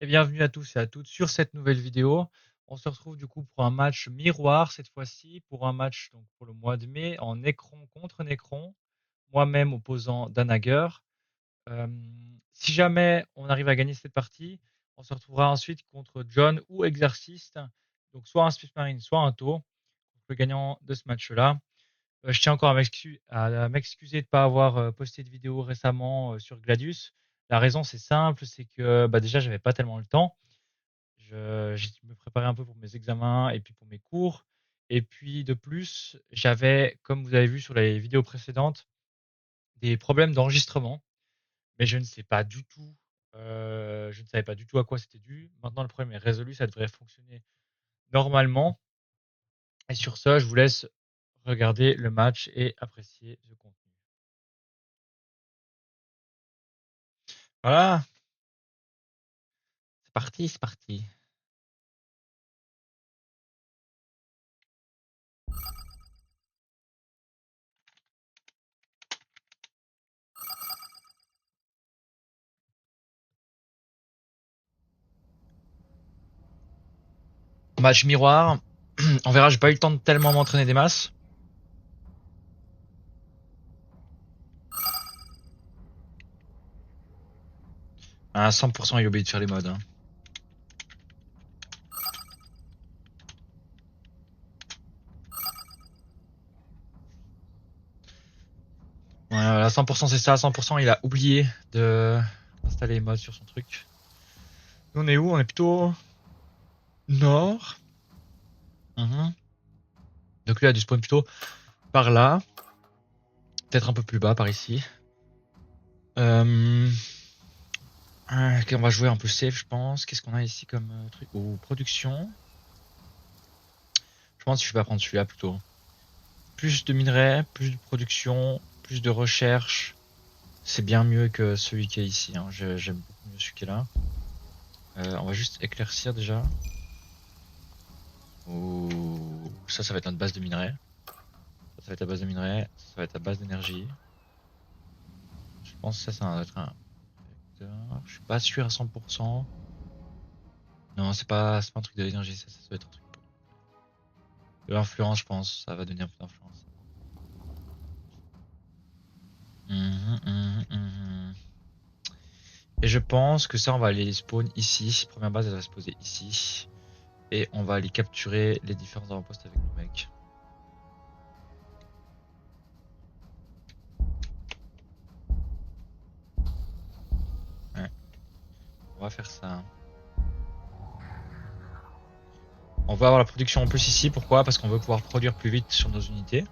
Et bienvenue à tous et à toutes sur cette nouvelle vidéo. On se retrouve du coup pour un match miroir cette fois-ci, pour un match donc pour le mois de mai en Necron contre Necron, moi-même opposant Danager. Si jamais on arrive à gagner cette partie, on se retrouvera ensuite contre John ou Exorcist, donc soit un Space Marine, soit un Tau, le gagnant de ce match-là. Je tiens encore à m'excuser de ne pas avoir posté de vidéo récemment sur Gladius. La raison c'est simple, c'est que déjà j'avais pas tellement le temps. Je me préparais un peu pour mes examens et puis pour mes cours. Et puis de plus, j'avais, comme vous avez vu sur les vidéos précédentes, des problèmes d'enregistrement, mais je ne savais pas du tout à quoi c'était dû. Maintenant, le problème est résolu, ça devrait fonctionner normalement. Et sur ce, je vous laisse regarder le match et apprécier ce contenu. Voilà, c'est parti, c'est parti. Match miroir. On verra, j'ai pas eu le temps de tellement m'entraîner des masses. À 100%, il a oublié de faire les modes. Hein. Ouais, voilà, 100% c'est ça, 100% il a oublié d'installer les mods sur son truc. Nous on est où? On est plutôt nord. Mhm. Donc lui a dû spawn plutôt par là. Peut-être un peu plus bas par ici. Ok, on va jouer un peu safe je pense. Qu'est-ce qu'on a ici comme truc? Oh, production. Je pense que je vais pas prendre celui-là plutôt. Plus de minerais, plus de production, plus de recherche. C'est bien mieux que celui qui est ici. Hein. J'aime beaucoup mieux celui qui est là. On va juste éclaircir déjà. Oh, ça va être notre base de minerais. Ça va être la base de minerais. Ça va être la base d'énergie. Je pense que ça va être un réacteur. Je suis pas sûr à 100%. Non, c'est pas un truc de l'énergie, ça doit être un truc de l'influence, je pense. Ça va donner un peu d'influence. Et je pense que ça, on va aller les spawn ici. Première base, elle va se poser ici. Et on va aller capturer les différents avant-postes avec nos mecs. Ouais. On va faire ça. On va avoir la production en plus ici. Pourquoi? Parce qu'on veut pouvoir produire plus vite sur nos unités.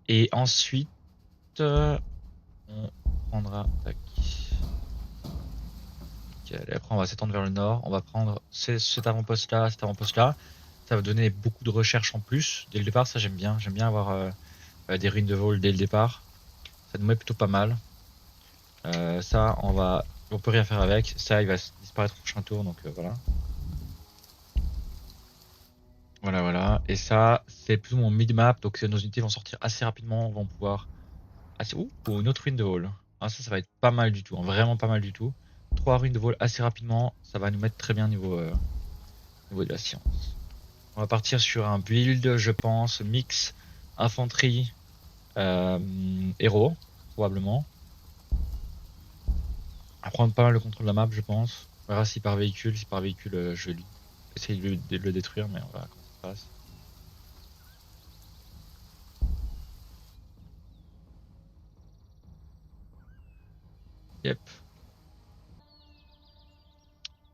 Et ensuite, on prendra. Tac. Et après, on va s'étendre vers le nord. On va prendre cet avant-poste-là, cet avant-poste-là. Ça va donner beaucoup de recherche en plus. Dès le départ, ça j'aime bien. J'aime bien avoir des ruines de vol dès le départ. Ça nous met plutôt pas mal. Ça, on peut rien faire avec. Ça, il va disparaître au prochain tour, donc voilà. Voilà, voilà. Et ça, c'est plus ou moins mid-map, donc nos unités vont sortir assez rapidement, vont pouvoir. Ouh, une autre ruine de vol. Ah, ça va être pas mal du tout, hein, vraiment pas mal du tout. 3 ruines de vol assez rapidement, ça va nous mettre très bien niveau de la science. On va partir sur un build, je pense, mix infanterie, héros, probablement. À prendre pas mal le contrôle de la map, je pense. On verra si par véhicule, je vais essayer de le détruire, mais on verra comment ça se passe. Yep.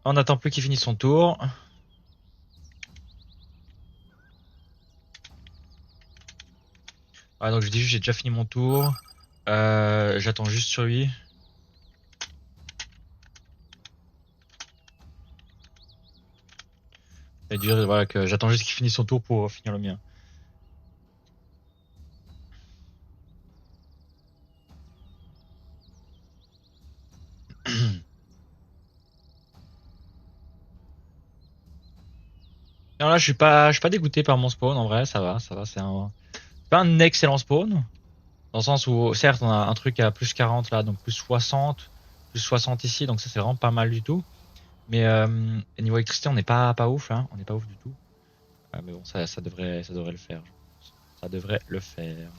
On n'attend plus qu'il finisse son tour. Ah, donc je dis juste, j'ai déjà fini mon tour. J'attends juste sur lui. Et dire voilà, que j'attends juste qu'il finisse son tour pour finir le mien. Non, là, je suis pas dégoûté par mon spawn, en vrai, ça va, c'est pas un excellent spawn. Dans le sens où, certes, on a un truc à plus 40 là, donc plus 60, plus 60 ici, donc ça c'est vraiment pas mal du tout. Mais niveau électricité, on n'est pas ouf, hein. On n'est pas ouf du tout. Mais bon, ça devrait le faire, je pense. Ça devrait le faire.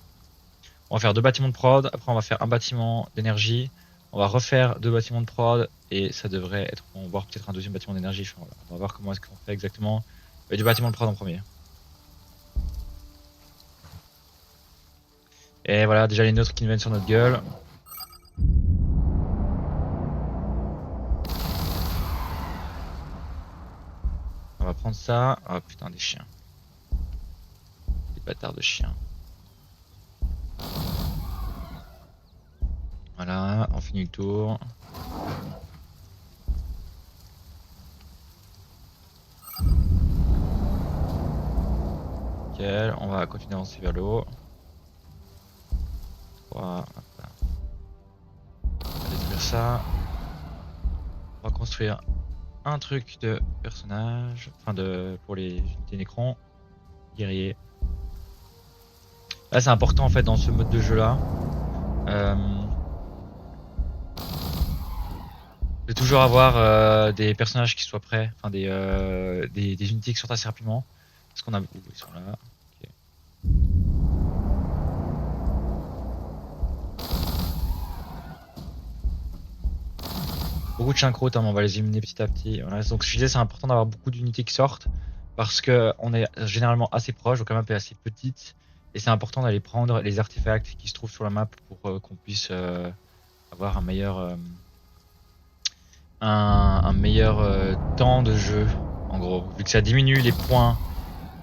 On va faire 2 bâtiments de prod, après on va faire un bâtiment d'énergie, on va refaire 2 bâtiments de prod, et ça devrait être bon, voire peut-être un deuxième bâtiment d'énergie. Enfin, voilà. On va voir comment est-ce qu'on fait exactement. Du bâtiment de prod en premier. Et voilà, déjà les nôtres qui nous viennent sur notre gueule. On va prendre ça. Oh putain, des chiens. Des bâtards de chiens. Voilà, on finit le tour. Nickel, on va continuer à avancer vers le haut. 3, on va détruire ça. On va construire un truc de personnage, enfin pour les unités Nécron. Guerrier. Là c'est important en fait dans ce mode de jeu là. De toujours avoir des personnages qui soient prêts, enfin des unités qui sortent assez rapidement. Parce qu'on a. Ouh, ils sont là. Okay. Beaucoup de chiens mais on va les éliminer petit à petit. Voilà. Donc je disais c'est important d'avoir beaucoup d'unités qui sortent. Parce que on est généralement assez proche, donc la map est assez petite. Et c'est important d'aller prendre les artefacts qui se trouvent sur la map pour qu'on puisse avoir un meilleur temps de jeu, en gros. Vu que ça diminue les points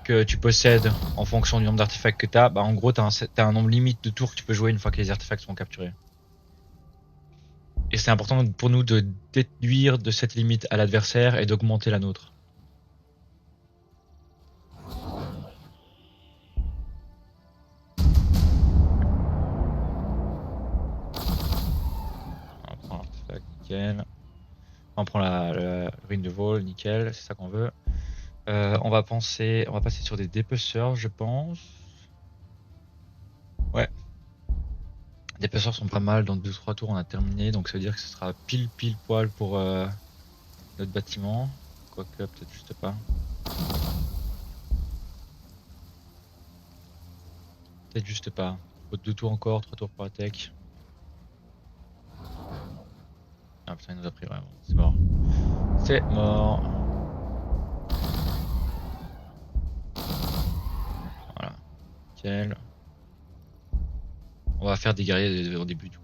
que tu possèdes en fonction du nombre d'artefacts que tu as, bah en gros, tu as, un nombre limite de tours que tu peux jouer une fois que les artefacts sont capturés. Et c'est important pour nous de déduire de cette limite à l'adversaire et d'augmenter la nôtre. On prend l'artefact, nickel. On prend la ruine de vol, nickel, c'est ça qu'on veut. On va passer sur des dépeceurs, je pense. Ouais. Les dépeceurs sont pas mal, dans 2-3 tours on a terminé, donc ça veut dire que ce sera pile poil pour notre bâtiment. Quoique, peut-être juste pas. Peut-être juste pas. Faut 2 tours encore, 3 tours pour la tech. Ah putain, il nous a pris vraiment. C'est mort. C'est mort. Voilà. Nickel. On va faire des guerriers au début du coup.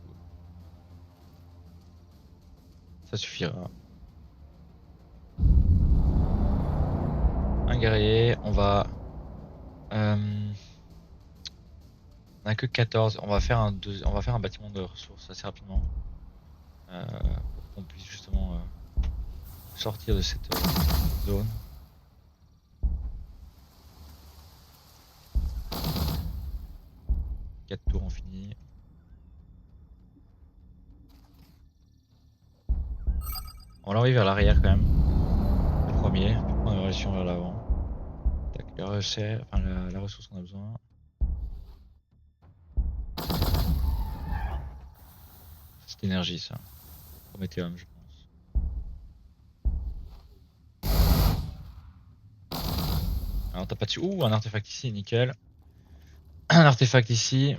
Ça suffira. Un guerrier, on va... on a que 14. On va faire un bâtiment de ressources assez rapidement. Pour qu'on puisse justement sortir de cette zone. 4 tours, on finit. On va l'envoyer vers l'arrière quand même. Le premier, puis prendre une relation vers l'avant. Tac, la ressource qu'on a besoin. C'est l'énergie ça. Prométhéum, je pense. Alors t'as pas dessus. Ouh, un artefact ici, nickel. Un artefact ici.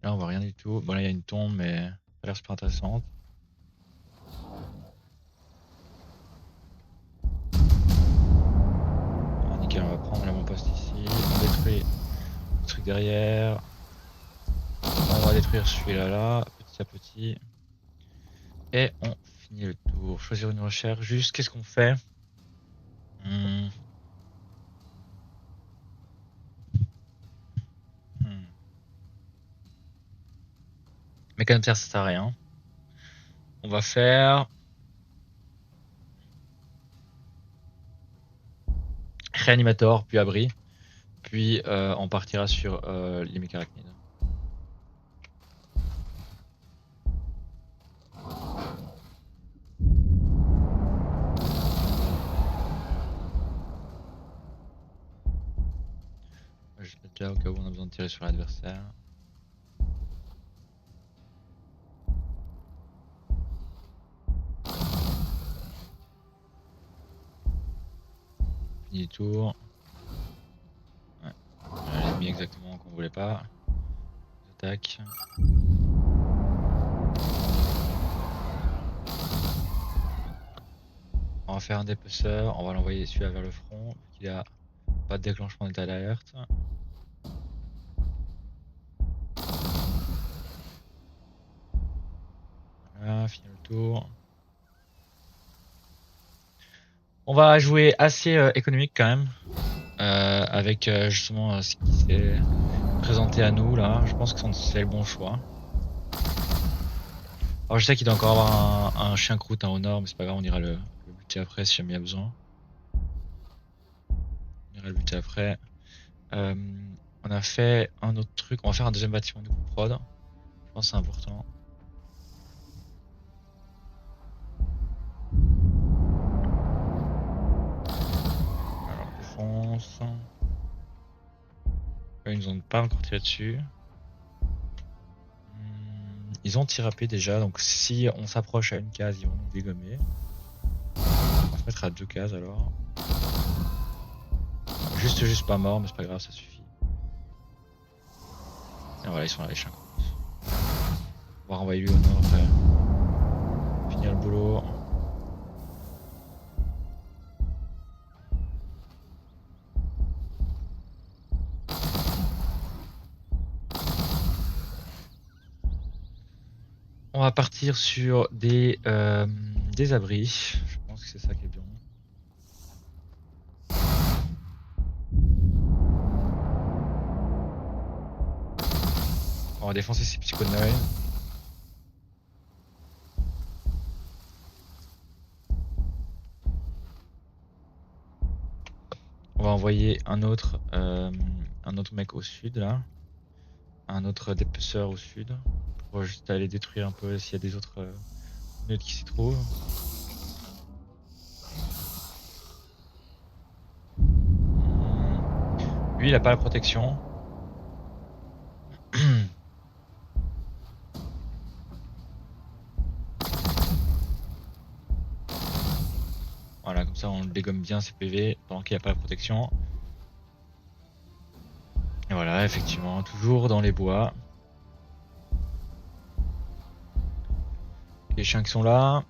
Là on voit rien du tout. Bon là il y a une tombe mais ça a l'air super intéressante. Alors, nickel, on va prendre l'avant-poste ici. On détruit le truc derrière. On va détruire celui-là là, petit à petit. Et on finit le tour. Choisir une recherche. Juste qu'est-ce qu'on fait? Hmm. Hmm. Mécanoptère ça sert à rien. On va faire réanimator puis abri. Puis on partira sur les mécarachnides. Je l'ai déjà au cas où on a besoin de tirer sur l'adversaire. fini le tour. Ouais. L'ennemi exactement qu'on voulait pas. Attaque. On va faire un dépeceur, on va l'envoyer celui-là vers le front, vu qu'il a pas de déclenchement d'état d'alerte. Voilà, fini le tour. On va jouer assez économique quand même, avec justement ce qui s'est présenté à nous là. Je pense que c'est le bon choix. Alors je sais qu'il doit encore avoir un chien croûte au nord, mais c'est pas grave, on ira le buter après si jamais il y a besoin. On ira le buter après. On a fait un autre truc, on va faire un deuxième bâtiment de coup prod. Je pense que c'est important. Alors défense. Ils nous ont pas encore tiré dessus. Ils ont tiré AP déjà, donc si on s'approche à une case, ils vont nous dégommer. On va se mettre à 2 cases alors. Juste pas mort, mais c'est pas grave, ça suffit. Et voilà, ils sont là les chiens. On va renvoyer lui au nord après. Finir le boulot. On va partir sur des abris. Je pense que c'est ça qui est bien. On va défoncer ces psychos de Noël. On va envoyer un autre mec au sud là. Un autre dépeceur au sud. Pour juste aller détruire un peu s'il y a des autres nœuds qui s'y trouvent. Lui il a pas la protection. Voilà, comme ça on le dégomme bien ses PV pendant qu'il n'y a pas la protection. Et voilà, effectivement, toujours dans les bois. Les chiens qui sont là.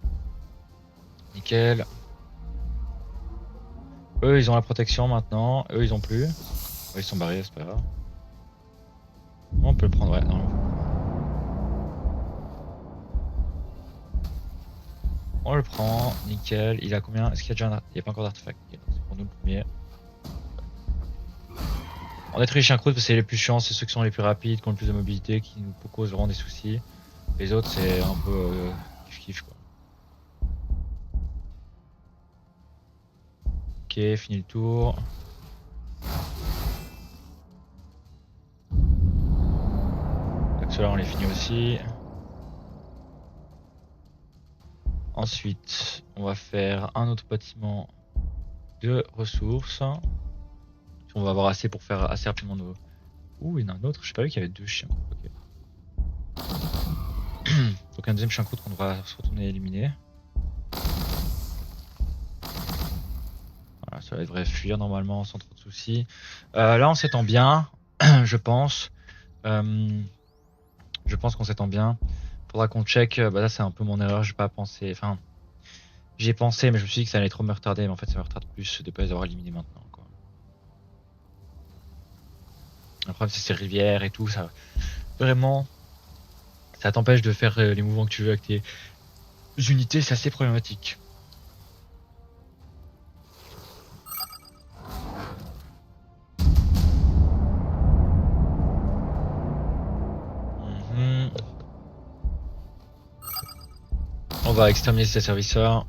Nickel. Eux ils ont la protection maintenant, eux ils ont plus. Ouais, ils sont barrés, c'est pas grave. On peut le prendre, ouais. Non. On le prend, nickel. Il a combien? Est-ce qu'il y a déjà un... Il n'y a pas encore d'artefact. Okay, c'est pour nous le premier. On détruit les chiens croûtes parce que c'est les plus chiants, c'est ceux qui sont les plus rapides, qui ont le plus de mobilité, qui nous causent vraiment des soucis. Les autres c'est un peu kiff-kiff quoi. Ok, fini le tour. Donc ceux-là on les finit aussi. Ensuite, on va faire un autre bâtiment de ressources. On va avoir assez pour faire assez rapidement nos... Ouh, il y en a un autre, je sais pas vu qu'il y avait 2 chiens. Okay. Donc un deuxième chien croûte qu'on devra se retourner éliminer. Voilà, ça devrait fuir normalement sans trop de soucis. Là on s'étend bien, je pense. Je pense qu'on s'étend bien. Faudra qu'on check. Bah là c'est un peu mon erreur, j'ai pas pensé. Enfin, j'ai pensé, mais je me suis dit que ça allait trop me retarder. Mais en fait, ça me retarde plus de pas les avoir éliminés maintenant. Quoi. Le problème c'est ces rivières et tout, ça vraiment, ça t'empêche de faire les mouvements que tu veux avec tes unités, c'est assez problématique. On va exterminer ces serviceurs.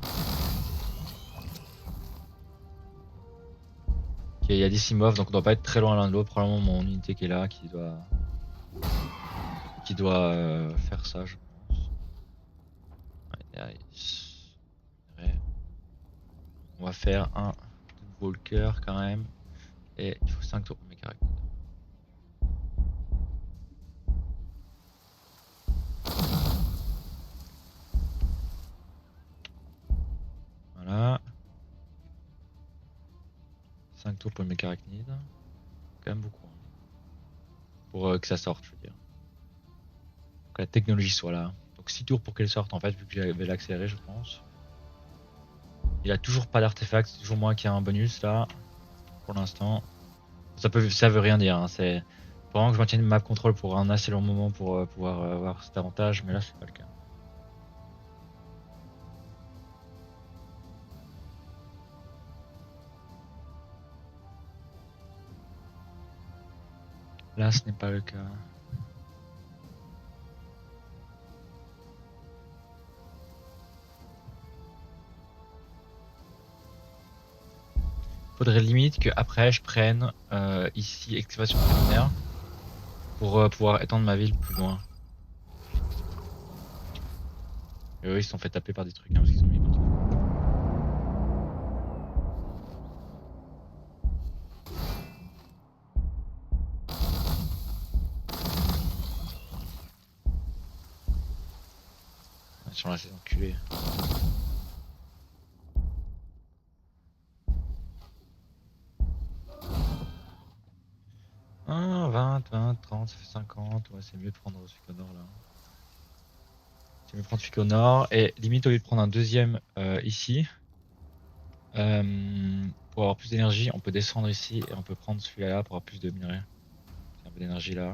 Okay, il y a des Simov, donc on doit pas être très loin l'un de l'autre. Probablement mon unité qui est là, qui doit faire ça, je pense. Ouais, on va faire un Walker quand même. Et il faut 5 tours pour mes caractères. Voilà. 5 tours pour le mécarachnide. Quand même beaucoup. Hein. Pour que ça sorte, je veux dire. Que la technologie soit là. Donc 6 tours pour qu'elle sorte en fait, vu que j'avais l'accéléré, je pense. Il a toujours pas d'artefact, c'est toujours moi qui a un bonus là. Pour l'instant. Ça veut rien dire. Hein. C'est vraiment que je maintienne map control pour un assez long moment pour pouvoir avoir cet avantage, mais là c'est pas le cas. Là ce n'est pas le cas. Faudrait limite que après je prenne ici excavation préliminaire pour pouvoir étendre ma ville plus loin. Et eux ils se sont fait taper par des trucs hein, parce qu'ils ont mis partout. Sur là ces enculés. 20, 30, ça fait 50. Ouais, c'est mieux de prendre celui au nord là. C'est mieux de prendre celui au nord. Et limite, au lieu de prendre un deuxième ici, pour avoir plus d'énergie, on peut descendre ici et on peut prendre celui-là pour avoir plus de minerais. C'est un peu d'énergie là.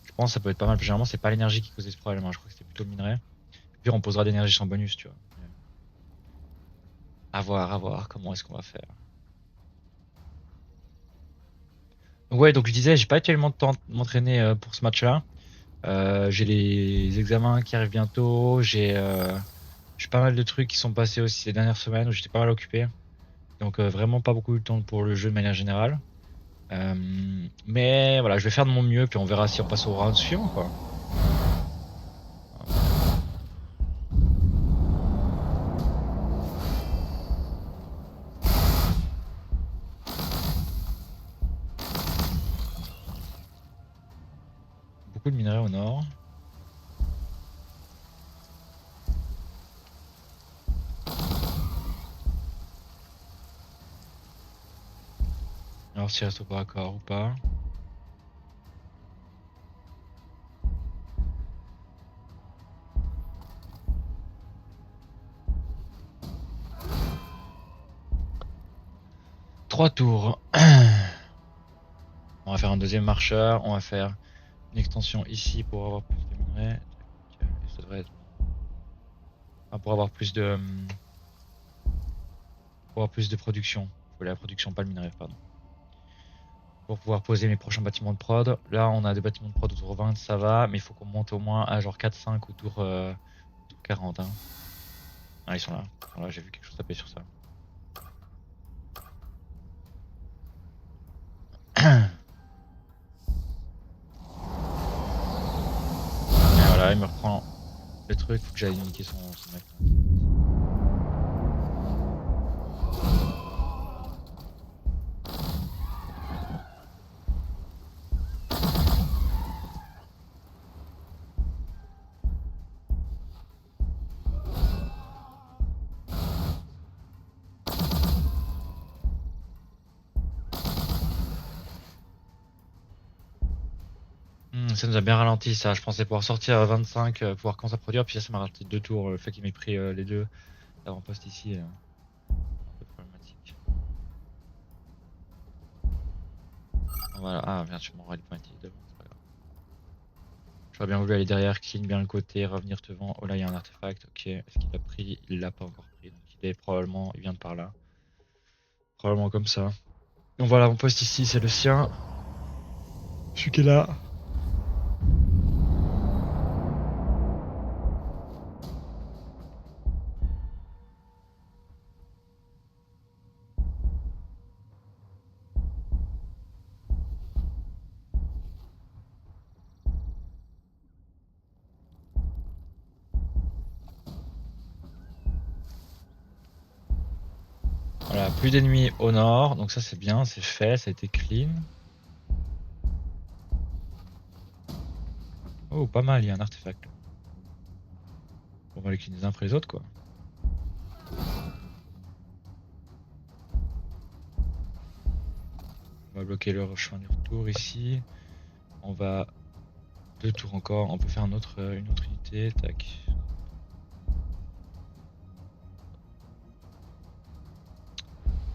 Je pense que ça peut être pas mal. Généralement, c'est pas l'énergie qui causait ce problème. Hein. Je crois que c'était plutôt le minerai. Puis on posera d'énergie sans bonus, tu vois. À voir comment est-ce qu'on va faire. Donc ouais, donc je disais, j'ai pas tellement de temps de m'entraîner pour ce match-là. J'ai les examens qui arrivent bientôt. J'ai pas mal de trucs qui sont passés aussi les dernières semaines où j'étais pas mal occupé. Donc vraiment pas beaucoup de temps pour le jeu de manière générale. Mais voilà, je vais faire de mon mieux, puis on verra si on passe au round suivant, quoi. Beaucoup de minerais au nord. Alors s'il reste au corps à corps ou pas. Trois tours. On va faire un deuxième marcheur. On va faire une extension ici pour avoir plus de minerais. Ça devrait être bon. Enfin, pour avoir plus de production. Il faut la production, pas le minerai, pardon. Pour pouvoir poser mes prochains bâtiments de prod. Là, on a des bâtiments de prod autour 20, ça va, mais il faut qu'on monte au moins à genre 4-5 autour 40. Hein. Ah, ils sont là. Voilà, j'ai vu quelque chose taper sur ça. Et voilà, il me reprend le truc, faut que j'aille niquer son mec. Ça nous a bien ralenti ça, je pensais pouvoir sortir à 25, pouvoir commencer à produire, puis ça m'a ralenti 2 tours, le fait qu'il m'ait pris les deux avant-poste ici, un peu problématique. Voilà, ah merde, je m'en les pointilles devant, c'est pas grave. J'aurais bien voulu aller derrière, clean bien le côté, revenir devant. Oh là, il y a un artefact, ok. Est-ce qu'il l'a pris? Il l'a pas encore pris, donc il vient de par là. Probablement comme ça. Donc voilà, mon poste ici, c'est le sien. Celui qui est là. Voilà, plus d'ennemis au nord, donc ça c'est bien, c'est fait, ça a été clean. Oh, pas mal, il y a un artefact. On va les clean les uns après les autres, quoi. On va bloquer le chemin du retour ici. On va 2 tours encore. On peut faire une autre unité. Tac.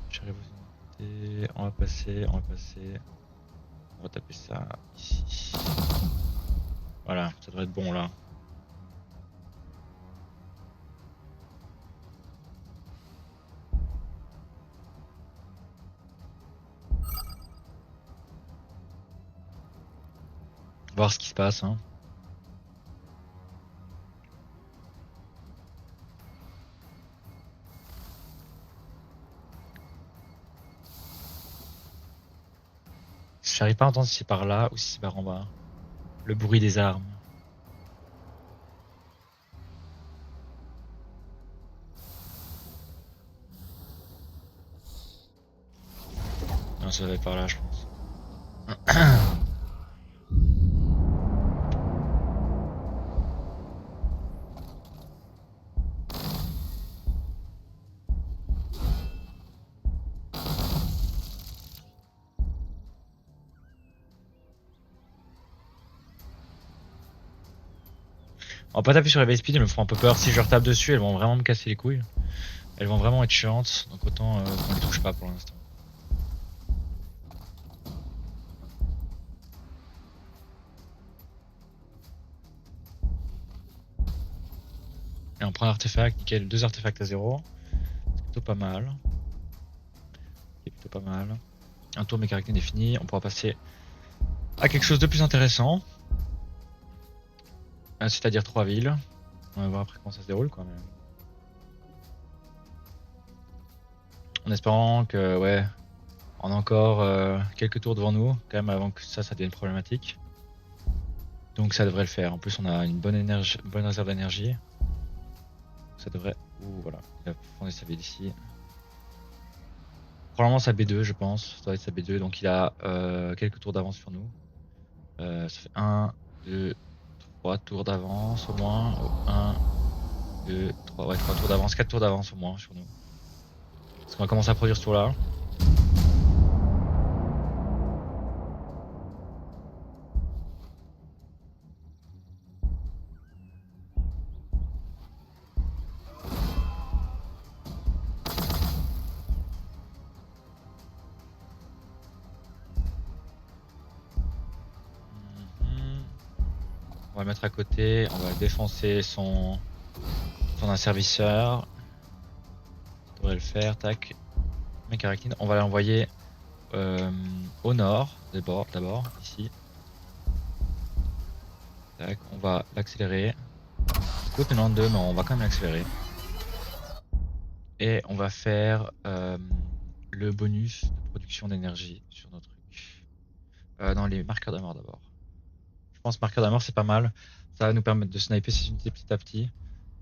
J'arrive aux unités. On va passer. On va taper ça ici. Voilà, ça devrait être bon là. Voir ce qui se passe. Hein. J'arrive pas à entendre si c'est par là ou si c'est par en bas. Le bruit des armes. Non, ça va être par là, je pense. On va pas taper sur les base speed, elles me font un peu peur. Si je leur tape dessus, elles vont vraiment me casser les couilles. Elles vont vraiment être chiantes, donc autant qu'on les touche pas pour l'instant. Et on prend un artefact, nickel, 2 artefacts à 0. C'est plutôt pas mal. C'est plutôt pas mal. Un tour mécanique défini, on pourra passer à quelque chose de plus intéressant. C'est-à-dire 3 villes. On va voir après comment ça se déroule quoi. Mais... en espérant que ouais, on a encore quelques tours devant nous quand même avant que ça devienne problématique. Donc ça devrait le faire. En plus on a une bonne énergie, une bonne réserve d'énergie. Ça devrait. Ouh voilà, il a fondé sa ville ici. Probablement sa B2 je pense. Ça doit être sa B2 donc il a quelques tours d'avance sur nous. Ça fait 1, 2, 3 tours d'avance au moins. 1, 2, 3, ouais 3 tours d'avance, 4 tours d'avance au moins sur nous. Parce qu'on va commencer à produire ce tour là. On va le mettre à côté, on va défoncer son asservisseur. Ça devrait le faire, tac. Mec arachnide, on va l'envoyer au nord d'abord, ici. Tac, on va l'accélérer. Coûte 92, mais on va quand même l'accélérer. Et on va faire le bonus de production d'énergie sur nos trucs. Dans les marqueurs de mort d'abord. Je pense marqueur de mort c'est pas mal. Ça va nous permettre de sniper ces unités petit à petit.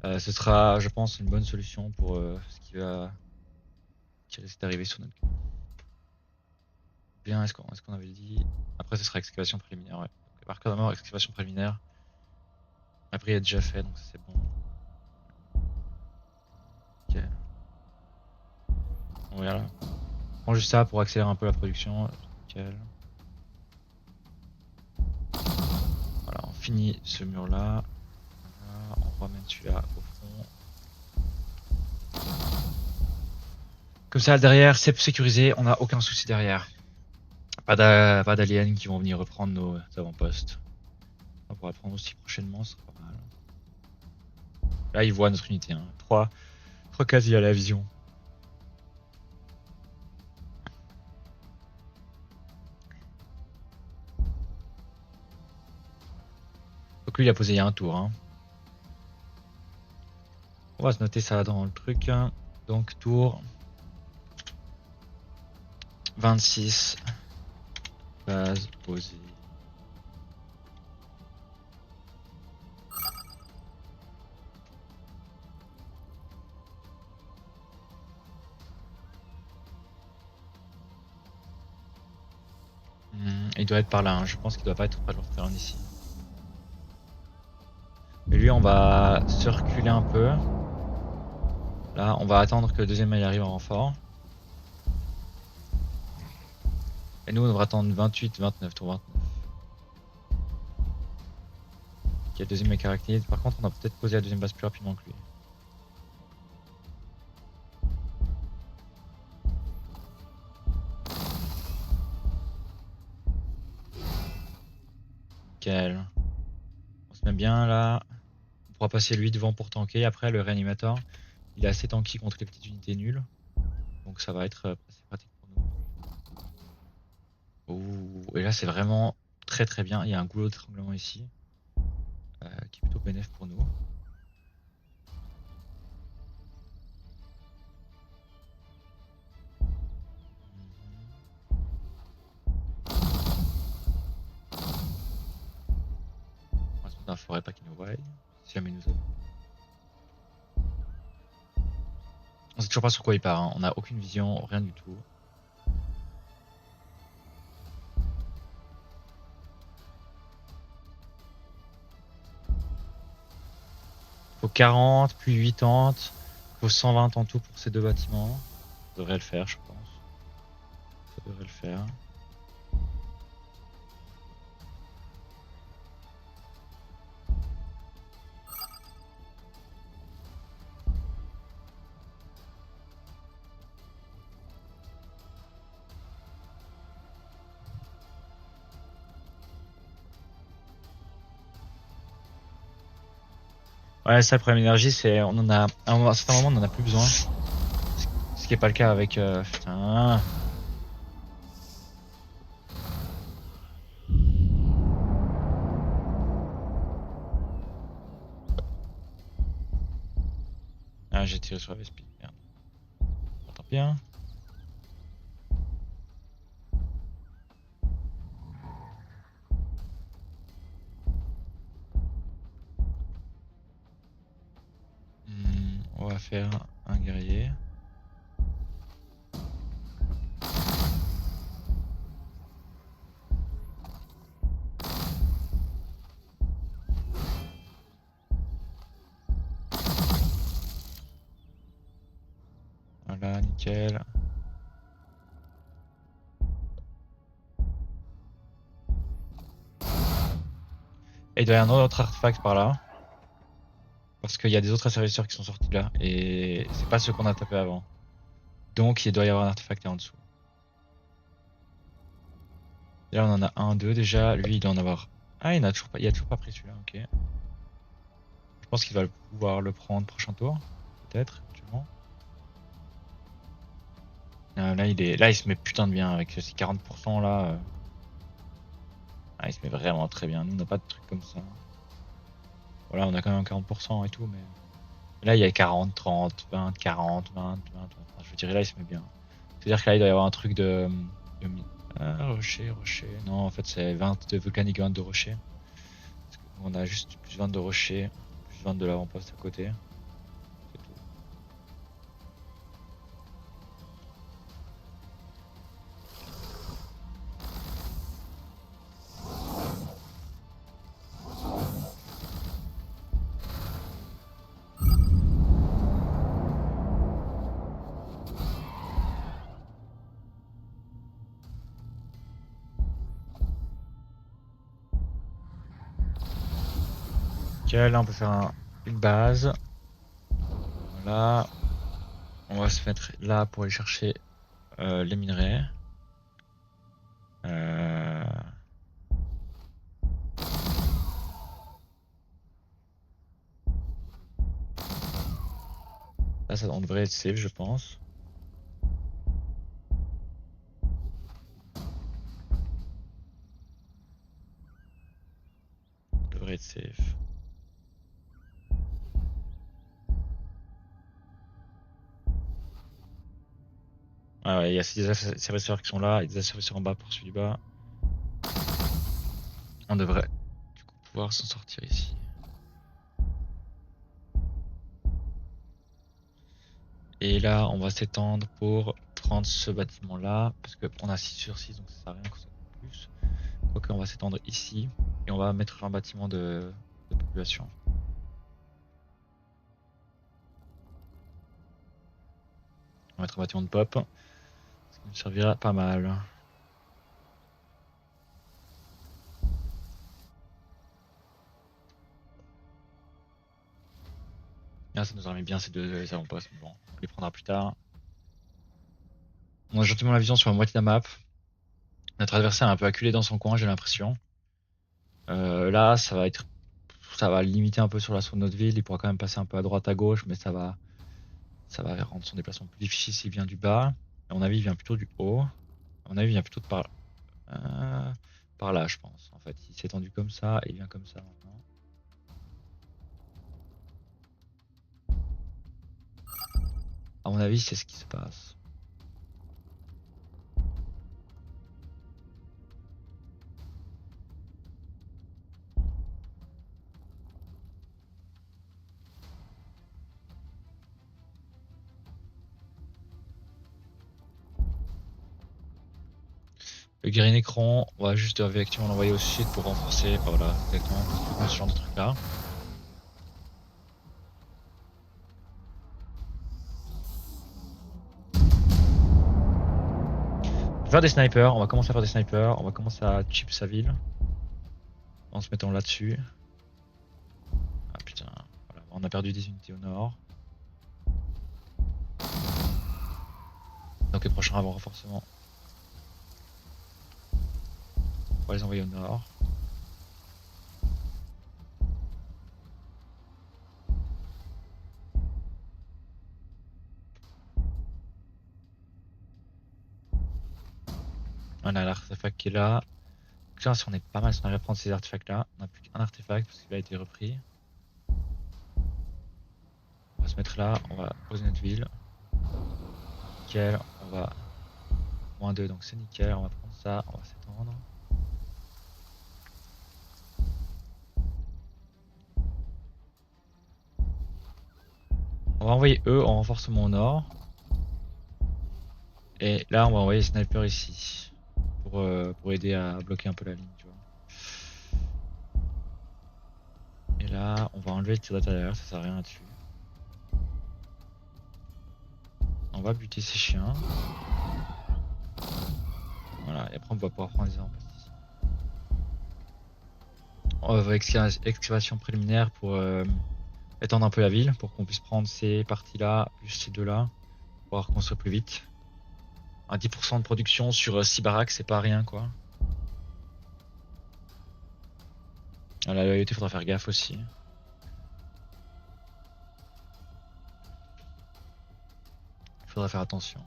Ce sera, je pense, une bonne solution pour ce qui risque d'arriver sur notre queue. Bien, est-ce qu'on avait dit. Après, ce sera excavation préliminaire, ouais. Donc, marqueur de mort, excavation préliminaire. Après, il est déjà fait, donc ça c'est bon. Ok. Voilà. On prend juste ça pour accélérer un peu la production. Nickel. Voilà, on finit ce mur là. Voilà, on ramène celui-là au fond. Comme ça, derrière, c'est sécurisé, on n'a aucun souci derrière. Pas d'aliens qui vont venir reprendre nos avant-postes. On pourra le prendre aussi prochainement, ce sera pas mal. Là, il voit notre unité. Hein. 3 quasi à la vision. Donc lui, il a posé il y a un tour. Hein. On va se noter ça dans le truc. Hein. Donc tour 26. Base posée. Il doit être par là, hein. Je pense qu'il doit pas être pas loin de faire un ici. Et lui, on va se reculer un peu. Là, on va attendre que le deuxième mail arrive en renfort. Et nous, on devra attendre 28, 29, tour 29. Qui est le deuxième mec arachnide. Par contre, on a peut-être posé la deuxième base plus rapidement que lui. Nickel. On se met bien là. On pourra passer lui devant pour tanker. Après, le réanimateur, il est assez tanky contre les petites unités nulles. Donc ça va être assez pratique pour nous. Ouh, et là, c'est vraiment très très bien. Il y a un goulot d'étranglement ici. Qui est plutôt bénéf pour nous. On va se mettre dans la forêt, pas qu'il nous voie. Si jamais il nous a... On sait toujours pas sur quoi il part. Hein. On n'a aucune vision, rien du tout. Faut 40, puis 80. Faut 120 en tout pour ces deux bâtiments. Ça devrait le faire, je pense. Ça devrait le faire. Ouais, ça, le problème d'énergie, c'est on en a à un certain moment, on en a plus besoin. Ce qui est pas le cas avec. Putain. Ah, j'ai tiré sur la Vespi. Merde. Bon, tant pis, hein. On va faire un guerrier. Voilà, nickel. Et il doit y avoir un autre artefact par là. Parce qu'il y a des autres asservisseurs qui sont sortis là. Et c'est pas ceux qu'on a tapé avant. Donc il doit y avoir un artefact en dessous. Et là on en a un, deux déjà. Lui il doit en avoir. Ah, il a toujours pas pris celui-là, ok. Je pense qu'il va pouvoir le prendre prochain tour. Peut-être, éventuellement. Là il se met putain de bien avec ces 40% là. Ah, il se met vraiment très bien. Nous on n'a pas de trucs comme ça. Voilà, on a quand même 40% et tout, mais. Là il y a 40, 30, 20, 40, 20, 20. Enfin, je veux dire, là il se met bien. C'est-à-dire que là il doit y avoir un truc de rocher, rocher. Non, en fait c'est 20 de volcanique, 20 de rocher. Parce qu'on a juste plus 20 de rocher, plus 20 de l'avant-poste à côté. C'est tout. Ok, là on peut faire une base. Voilà. On va se mettre là pour aller chercher les minerais. Euh... Là ça, on devrait être safe je pense. On devrait être safe. Ah ouais, il y a des asservisseurs qui sont là et des asservisseurs en bas pour celui du bas. On devrait du coup pouvoir s'en sortir ici. Et là, on va s'étendre pour prendre ce bâtiment-là, parce qu'on a 6 sur 6, donc ça sert à rien qu'on s'étende plus. Quoique, on va s'étendre ici, et on va mettre un bâtiment de population. On va mettre un bâtiment de pop, ce qui nous servira pas mal. Ah, ça nous aurait mis bien ces deux avant-postes. Bon, on les prendra plus tard. On a gentiment la vision sur la moitié de la map. Notre adversaire est un peu acculé dans son coin, j'ai l'impression. Là, ça va limiter un peu sur l'assaut de notre ville. Il pourra quand même passer un peu à droite, à gauche, mais ça va rendre son déplacement plus difficile s'il vient du bas. À mon avis, il vient plutôt du haut. À mon avis, il vient plutôt par là, je pense. En fait, il s'est tendu comme ça et il vient comme ça maintenant. À mon avis, c'est ce qui se passe. Le guerrier Nécron, on va juste effectivement l'envoyer au sud pour renforcer. Enfin, voilà, exactement ce genre de truc là. On va faire des snipers, on va commencer à faire des snipers, on va commencer à chip sa ville. En se mettant là-dessus. Ah putain, voilà, on a perdu des unités au nord. Donc les prochains avant renforcement, on va les envoyer au nord. On a l'artefact qui est là. Donc là, si on est pas mal, si on arrive à prendre ces artefacts là, on n'a plus qu'un artefact parce qu'il a été repris. On va se mettre là, on va poser notre ville. Nickel, on va -2 donc c'est nickel, on va prendre ça, on va s'étendre. On va envoyer eux en renforcement au nord. Et là on va envoyer les snipers ici. Pour aider à bloquer un peu la ligne, tu vois. Et là on va enlever le tir d'intérieur, ça sert à rien là-dessus. On va buter ces chiens. Voilà, et après on va pouvoir prendre les armes ici. On va faire excavation préliminaire pour étendre un peu la ville, pour qu'on puisse prendre ces parties-là, plus ces deux-là, pour pouvoir construire plus vite. Un 10% de production sur 6 baraques, c'est pas rien quoi. À la loyauté, faudra faire gaffe aussi. Faudra faire attention.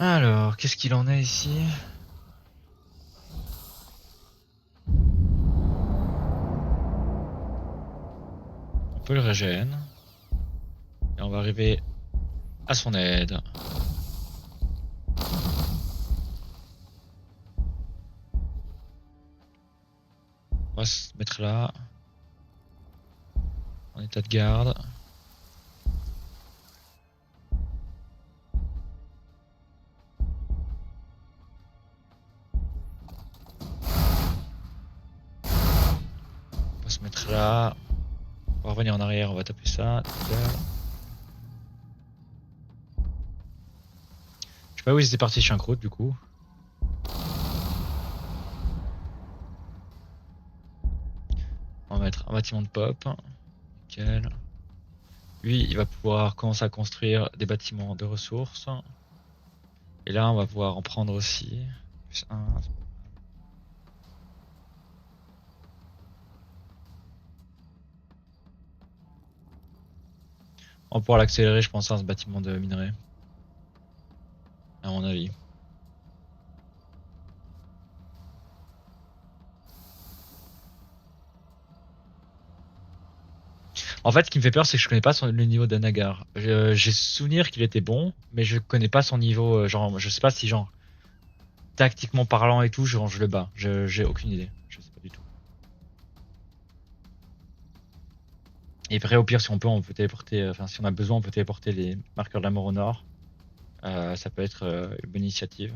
Alors, qu'est-ce qu'il en est ici? On peut le régène. Et on va arriver à son aide. On va se mettre là. En état de garde. On va se mettre là. On va revenir en arrière, on va taper ça. Je sais pas où ils étaient partis chez un croûte du coup. On va mettre un bâtiment de pop. Nickel. Lui, il va pouvoir commencer à construire des bâtiments de ressources. Et là, on va pouvoir en prendre aussi. Plus 1. On va pouvoir l'accélérer, je pense, à ce bâtiment de minerai. À mon avis. En fait, ce qui me fait peur, c'est que je connais pas le niveau d'Anagar. J'ai souvenir qu'il était bon, mais je connais pas son niveau. Genre, je sais pas si genre tactiquement parlant et tout, je range le bas. J'ai aucune idée. Je sais pas du tout. Et vrai, au pire, si on peut téléporter. Enfin, si on a besoin, on peut téléporter les marqueurs de la mort au nord. Ça peut être une bonne initiative.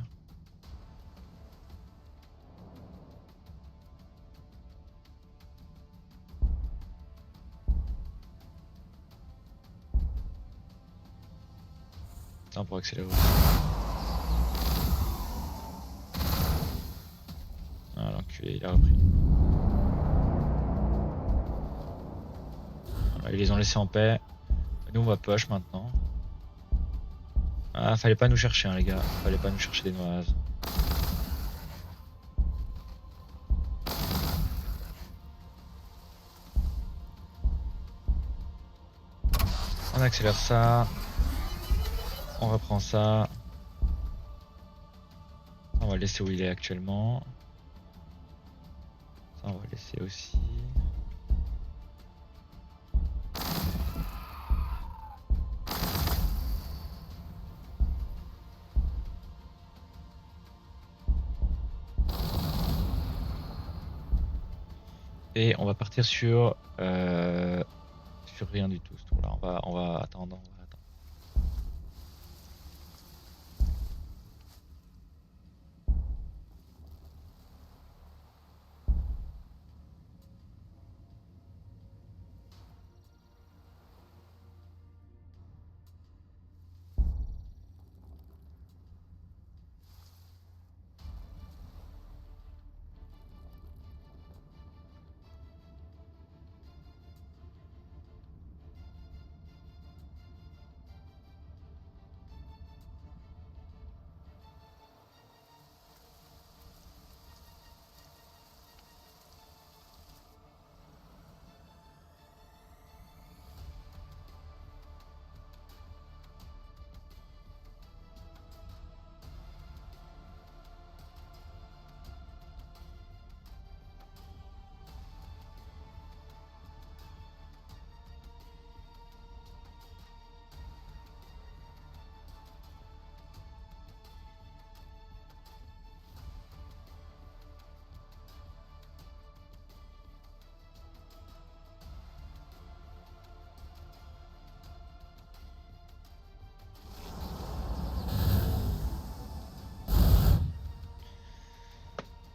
Ça, on pourra accélérer aussi. Ah, l'enculé, il a repris. Voilà, ils les ont laissés en paix. Nous, on va push maintenant. Ah, fallait pas nous chercher, hein, les gars. Fallait pas nous chercher des noises. On accélère ça. On reprend ça. Ça, on va le laisser où il est actuellement. Ça, on va le laisser aussi. Et on va partir sur rien du tout ce tour-là. On va attendre. On va attendre.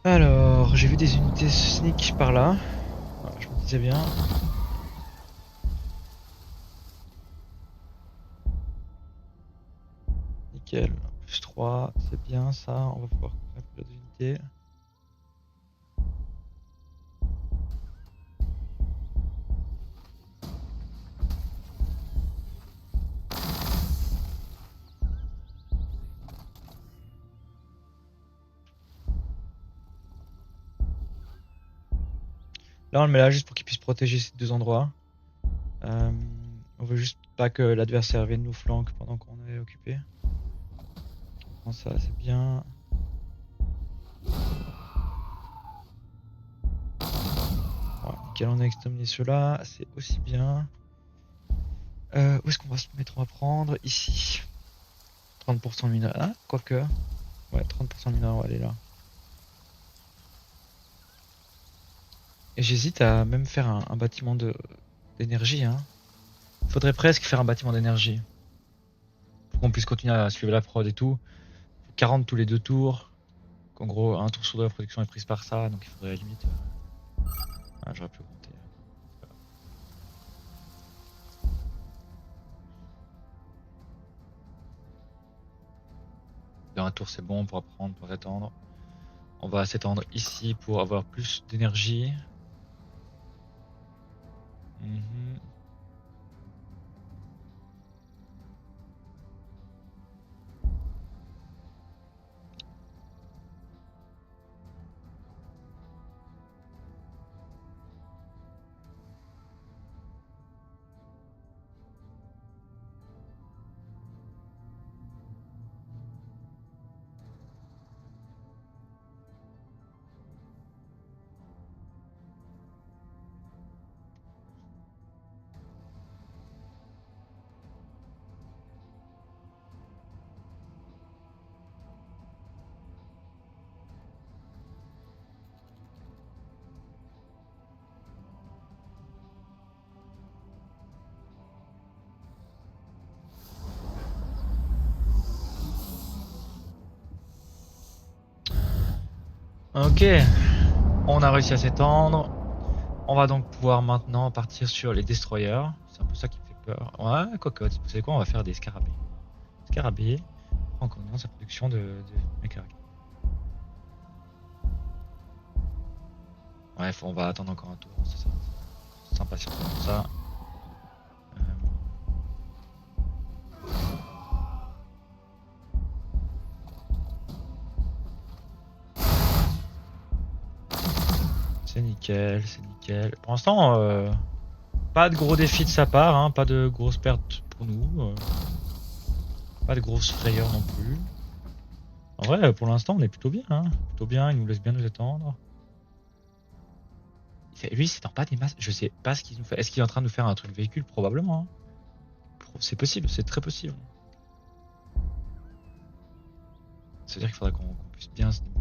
Alors, j'ai vu des unités sneak par là. Voilà, je me disais bien. Nickel. Plus 3, c'est bien ça. On va pouvoir couper un peu les unités. Là, on le met là juste pour qu'il puisse protéger ces deux endroits. On veut juste pas que l'adversaire vienne nous flanque pendant qu'on est occupé. On prend ça, c'est bien. Voilà, nickel, on a exterminé ceux-là, c'est aussi bien. Où est-ce qu'on va se mettre? On va prendre ici. 30% de minerais. Ah, quoique. Ouais, 30% de minerais, on va aller là. Et j'hésite à même faire un bâtiment d'énergie, hein. Faudrait presque faire un bâtiment d'énergie. Pour qu'on puisse continuer à suivre la prod et tout. 40 tous les 2 tours. En gros, un tour sur deux, la production est prise par ça, donc il faudrait limite. Ah, j'aurais pu augmenter. Dans un tour, c'est bon, on pourra prendre, pour s'étendre. On va s'étendre ici pour avoir plus d'énergie. Mhm. Ok, on a réussi à s'étendre. On va donc pouvoir maintenant partir sur les destroyers. C'est un peu ça qui me fait peur. Ouais, cocotte. Vous savez quoi? On va faire des scarabées. Scarabée, en connaissant sa production de mécanique. Bref, on va attendre encore un tour. C'est ça. S'impatienter pour ça. Euh, C'est nickel, c'est nickel. Pour l'instant, pas de gros défis de sa part, hein, pas de grosses pertes pour nous. Pas de grosses frayeurs non plus. En vrai, pour l'instant, on est plutôt bien. Hein. Plutôt bien, il nous laisse bien nous attendre. Lui, il s'étend pas des masses. Je sais pas ce qu'il nous fait. Est-ce qu'il est en train de nous faire un truc véhicule? Probablement. Hein. C'est possible, c'est très possible. C'est-à-dire qu'il faudrait qu'on puisse bien se démerder.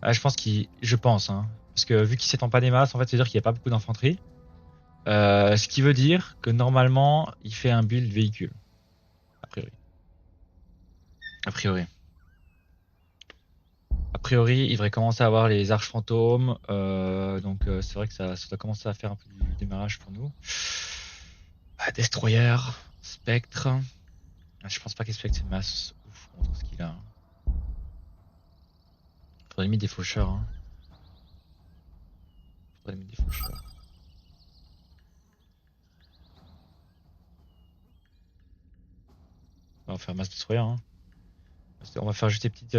Ah, je pense je pense, hein. Parce que vu qu'il s'étend pas des masses, en fait, c'est-à-dire qu'il n'y a pas beaucoup d'infanterie. Ce qui veut dire que normalement, il fait un build véhicule. A priori. A priori. A priori, il devrait commencer à avoir les arches fantômes. Donc, c'est vrai que ça doit commencer à faire un peu du démarrage pour nous. Ah, Destroyer, Spectre. Ah, je pense pas que Spectre c'est une masse ouf contre ce qu'il a. Faudrait limite des faucheurs. Hein. Faudrait limite des faucheurs. On va faire masse destroyer. Hein. On va faire juste des petites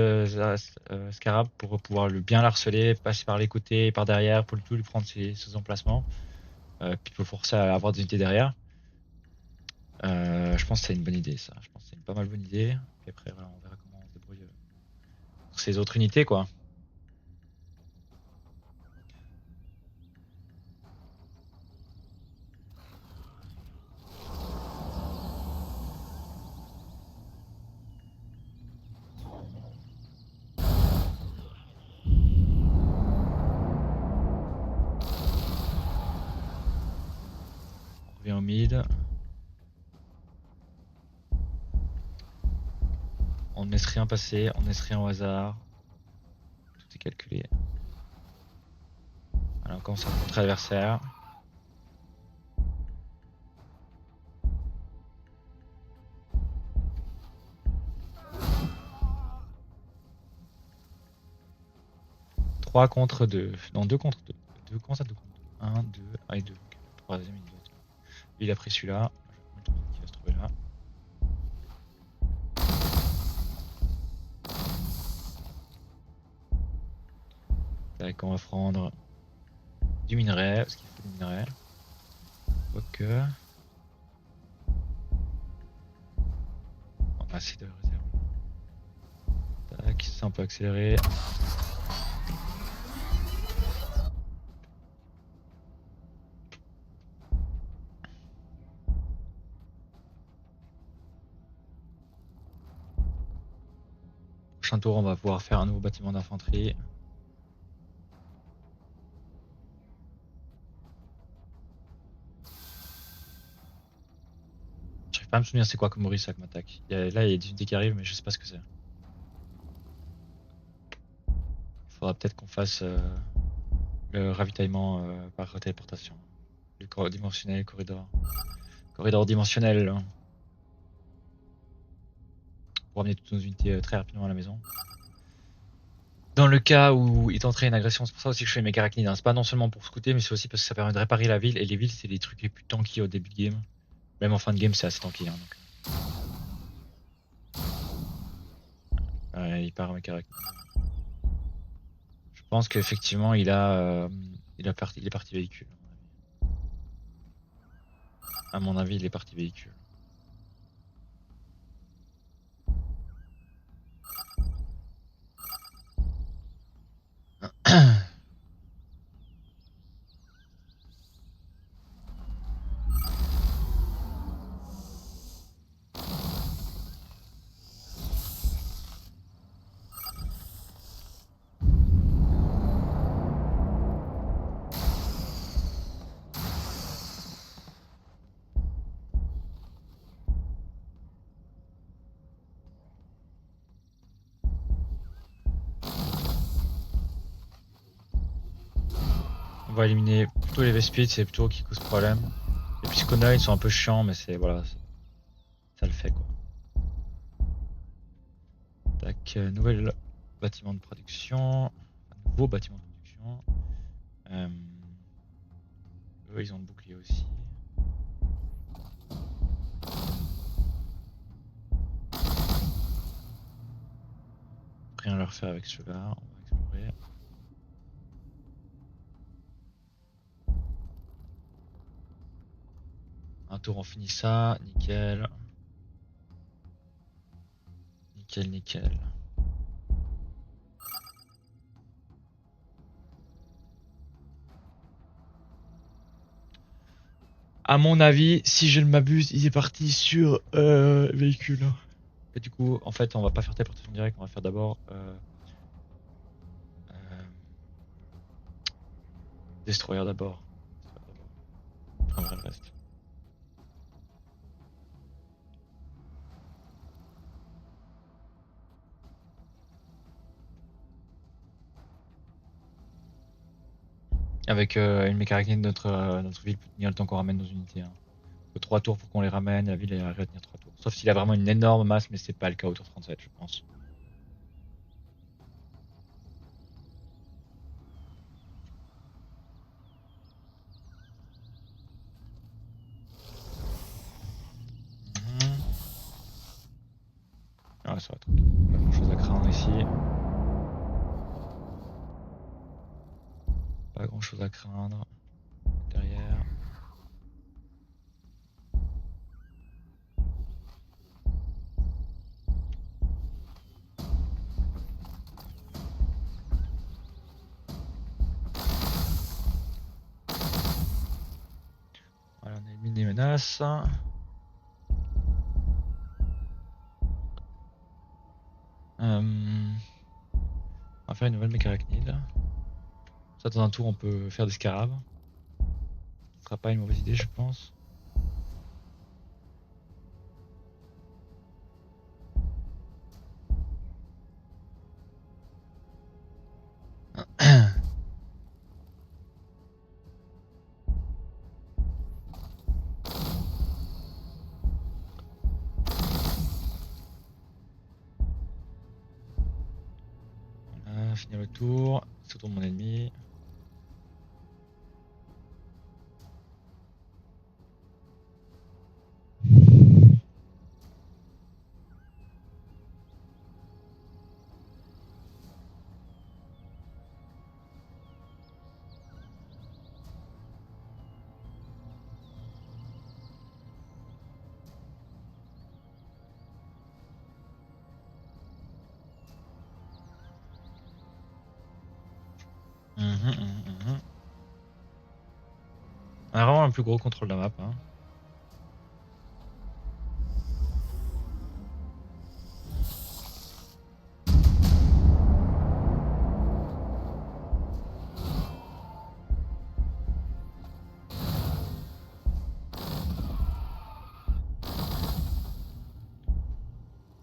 scarabs pour pouvoir bien l'harceler, passer par les côtés et par derrière pour lui prendre ses emplacements. Puis pour forcer à avoir des unités derrière. Je pense que c'est une bonne idée ça. Je pense que c'est une pas mal bonne idée. Puis après voilà, on verra comment on se débrouille pour ces autres unités quoi. On revient au mid. On ne laisse rien passer, on ne laisse rien au hasard. Tout est calculé. Alors on commence à rencontrer l'adversaire. Trois contre 2. Non, 2 contre 2. Comment ça 2 contre 2? 1, 2, 1 et 2. Okay. Troisième, il doit être là. Il a pris celui-là. Je vais mettre qui va se trouver là. Tac, on va prendre du minerai, parce qu'il faut du minerai. Ok. On a assez de réserve. Tac, ça on peut accélérer. Prochain tour, on va pouvoir faire un nouveau bâtiment d'infanterie. J'arrive pas à me souvenir c'est quoi comme Maurice avec m'attaque. Là, il y a des unités qui arrivent, mais je sais pas ce que c'est. Il faudra peut-être qu'on fasse le ravitaillement par téléportation. Le corridor dimensionnel, corridor. Corridor dimensionnel. Hein, pour amener toutes nos unités très rapidement à la maison. Dans le cas où il tenterait une agression, c'est pour ça aussi que je fais mes arachnides. Hein. C'est pas non seulement pour scouter, mais c'est aussi parce que ça permet de réparer la ville. Et les villes, c'est les trucs les plus tanky au début de game. Même en fin de game, c'est assez tanky. Hein, donc. Il part avec arachnides. Je pense qu'effectivement, il est parti véhicule. À mon avis, il est parti véhicule. On va éliminer plutôt les Vespids, c'est plutôt qui cause problème. Les Psychonoïdes ils sont un peu chiants, mais c'est voilà, ça le fait quoi. Tac, nouvel bâtiment de production, enfin, nouveau bâtiment de production. Eux ils ont le bouclier aussi. Rien à leur faire avec ceux-là, on va explorer. Un tour on finit ça, nickel. Nickel, nickel. À mon avis, si je ne m'abuse, il est parti sur véhicule. Et du coup, en fait, on va pas faire téléportation directe, on va faire d'abord euh, Destroyer d'abord. Je prendrai le reste. Avec une mécanique de notre ville peut tenir le temps qu'on ramène nos unités. Hein. Faut 3 tours pour qu'on les ramène, la ville elle arrive à tenir 3 tours. Sauf s'il a vraiment une énorme masse, mais c'est pas le cas au tour 37, je pense. Mhm. Ah, ça va tranquille. Pas grand chose à craindre ici. Pas grand chose à craindre. Derrière. Voilà, on a éliminé les menaces. On va faire une nouvelle méca-arachnide. Ça, dans un tour, on peut faire des scarabs. Ce sera pas une mauvaise idée, je pense. Voilà, finir le tour. C'est au tour de mon ennemi. On a vraiment un plus gros contrôle de la map. Hein.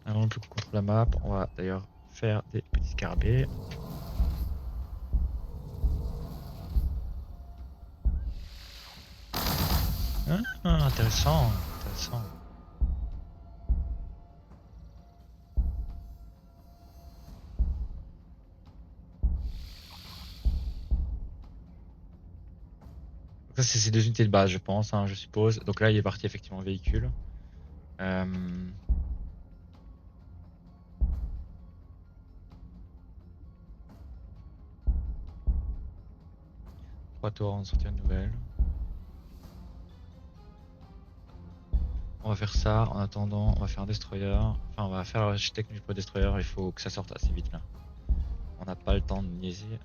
On a vraiment plus gros contrôle de la map. On va d'ailleurs faire des petits scarabées. Intéressant, intéressant. Ça, c'est ces deux unités de base, je pense, hein, je suppose. Donc là, il est parti effectivement en véhicule. 3 tours avant de sortir une nouvelle. On va faire ça. En attendant, on va faire un destroyer. Enfin, on va faire l'architecte du destroyer. Il faut que ça sorte assez vite là. On n'a pas le temps de niaiser.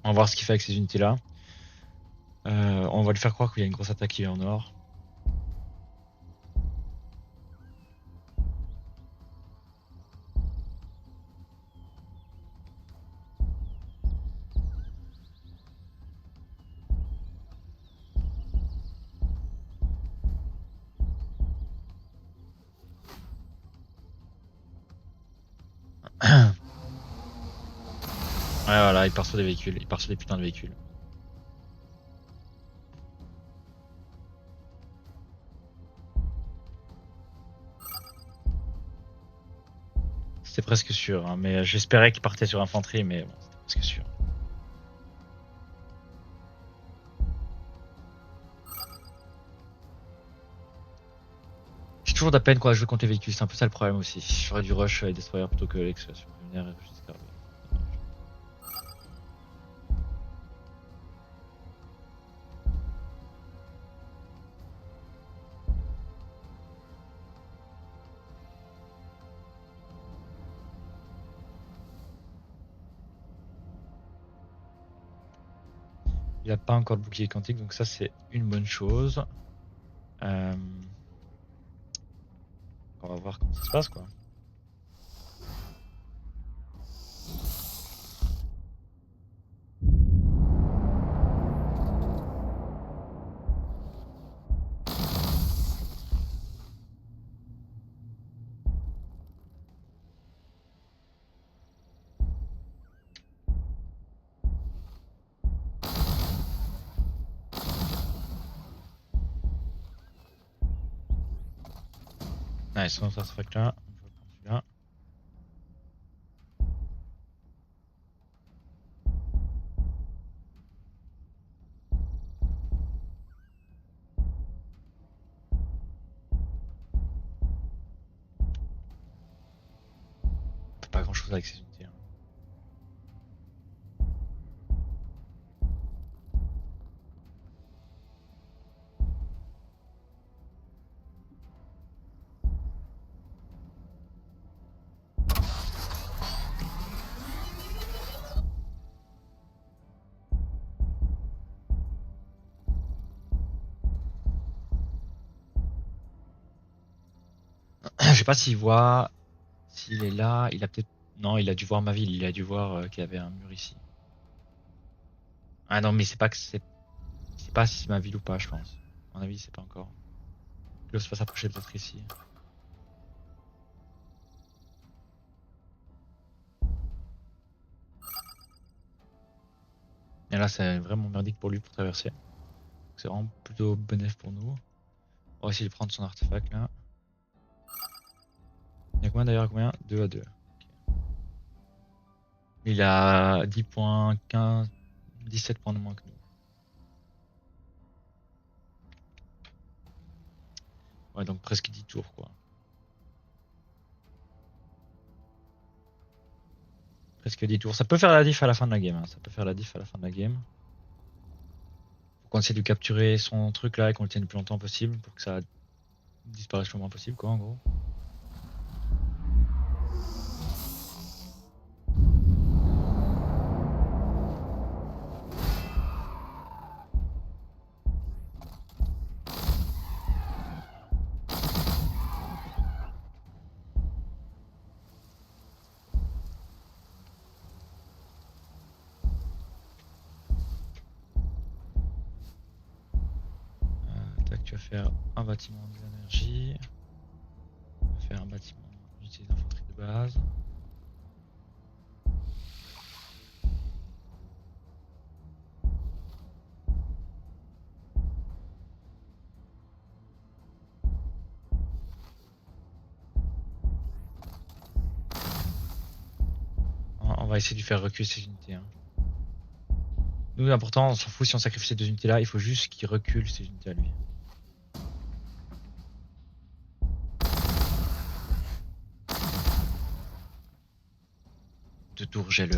On va voir ce qu'il fait avec ces unités là. On va lui faire croire qu'il y a une grosse attaque qui est en or. Ouais, voilà, il part sur des véhicules, il part sur des putains de véhicules. C'était presque sûr, hein, mais j'espérais qu'il partait sur infanterie, mais bon, c'était presque sûr. J'ai toujours de la peine quand je joue contre les véhicules, c'est un peu ça le problème aussi. J'aurais dû rush les destroyers plutôt que l'excavation lunaire et jusqu'à. Il a pas encore de bouclier quantique, donc ça c'est une bonne chose. Euh... On va voir comment ça se passe quoi. Nice, on se fait là. On va prendre celui-là. On fait pas grand chose avec ces unités. Hein. Je sais pas s'il voit. S'il est là, il a peut-être. Non, il a dû voir ma ville, il a dû voir qu'il y avait un mur ici. Ah non, mais c'est pas que c'est. C'est pas si c'est ma ville ou pas, je pense. À mon avis, c'est pas encore. Il doit se pas s'approcher peut-être ici. Et là, c'est vraiment merdique pour lui pour traverser. C'est vraiment plutôt bénéf pour nous. On va essayer de prendre son artefact là. Il y a combien d'ailleurs? Combien? 2 à 2. Okay. Il a 10 points, 15, 17 points de moins que nous. Ouais, donc presque 10 tours quoi. Presque 10 tours. Ça peut faire la diff à la fin de la game. Hein. Ça peut faire la diff à la fin de la game. Faut qu'on essaie de capturer son truc là et qu'on le tienne le plus longtemps possible pour que ça disparaisse le moins possible quoi en gros. Tac, tu vas faire un bâtiment d'énergie. On va faire un bâtiment d'unité d'infanterie de base. On va essayer de lui faire reculer ces unités. Hein. Nous, l'important, on s'en fout si on sacrifie ces deux unités là, il faut juste qu'il recule ces unités à lui. Deux tours, j'ai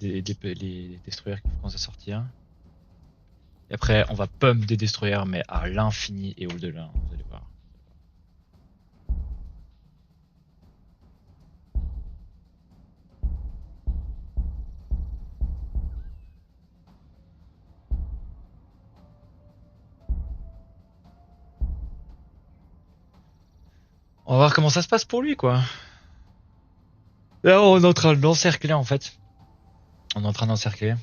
les destroyers qui commencent à sortir. Et après, on va pump des destroyers, mais à l'infini et au-delà, vous allez voir. On va voir comment ça se passe pour lui, quoi. Là, on est en train de l'encercler, en fait. On est en train d'encercler.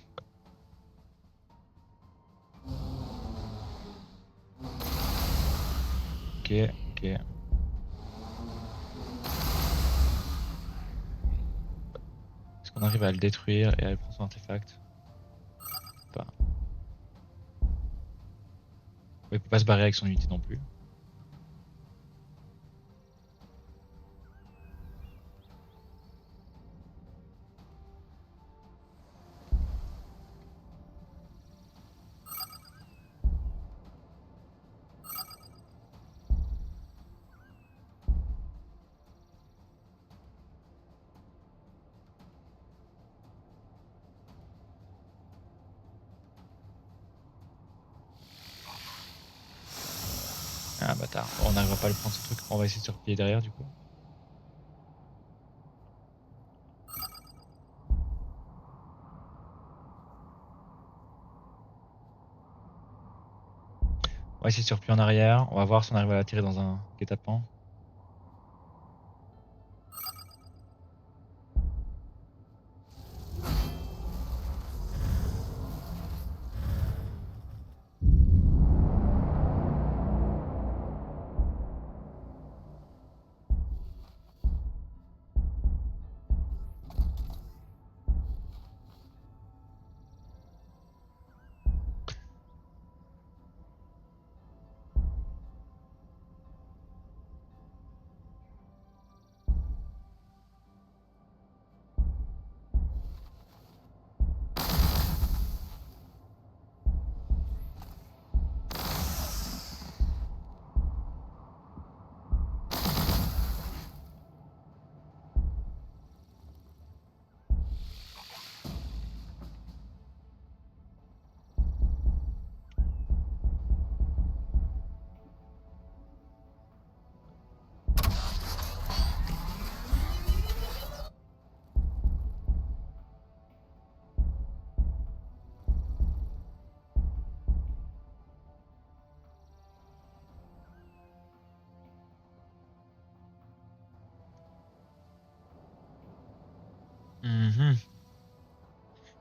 Ok, ok. Est-ce On arrive à le détruire et à prendre son artefact. Pas. Il peut pas se barrer avec son unité non plus. Ah bâtard, on n'arrivera pas à le prendre ce truc, on va essayer de se replier derrière du coup. On va essayer de se replier en arrière, on va voir si on arrive à l'attirer dans un guet-apens.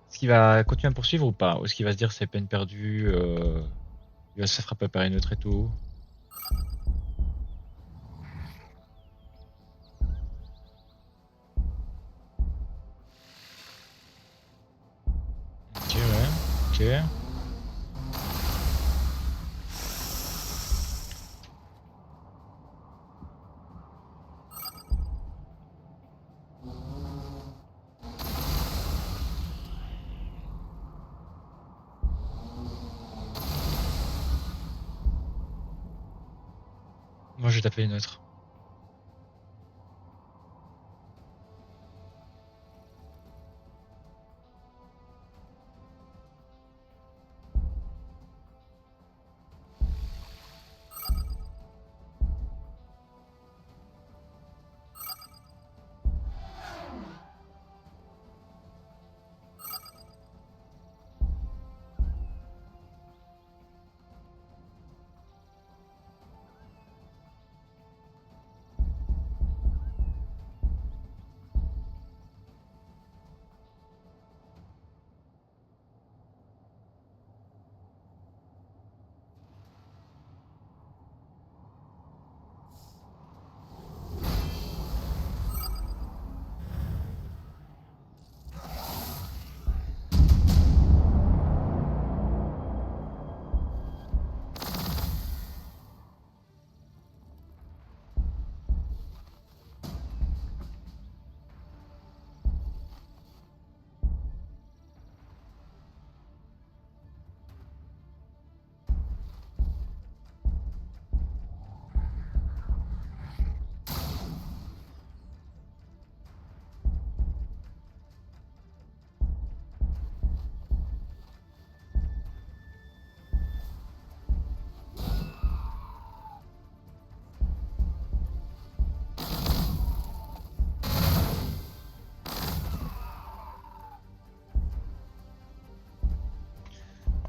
Est-ce qu'il va continuer à me poursuivre ou pas? Ou est-ce qu'il va se dire c'est peine perdue, il va se faire frapper par une autre et tout? Ok, ouais, ok. Moi je vais taper une autre.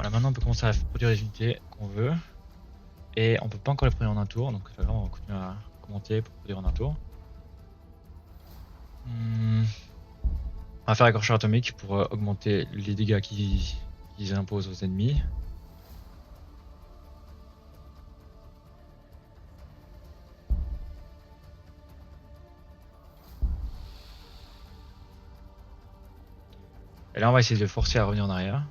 Voilà, maintenant on peut commencer à produire les unités qu'on veut. Et on peut pas encore les produire en un tour, donc il va vraiment continuer à commenter pour produire en un tour. On va faire écorcheur atomique pour augmenter les dégâts qu'ils imposent aux ennemis. Et là, on va essayer de le forcer à revenir en arrière.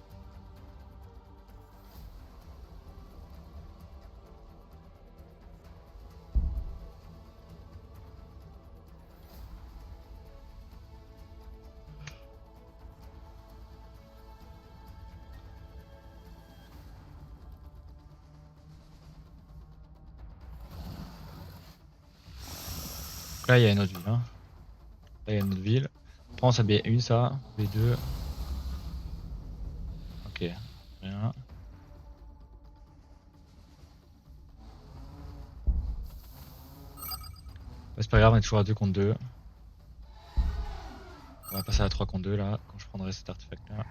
Donc là, il y a une autre ville. Hein. Là, il y a une autre ville. Prends ça B1, ça. B2. Ok. Rien. Bah, c'est pas grave, on est toujours à 2 contre 2. On va passer à 3 contre 2 là, quand je prendrai cet artefact là.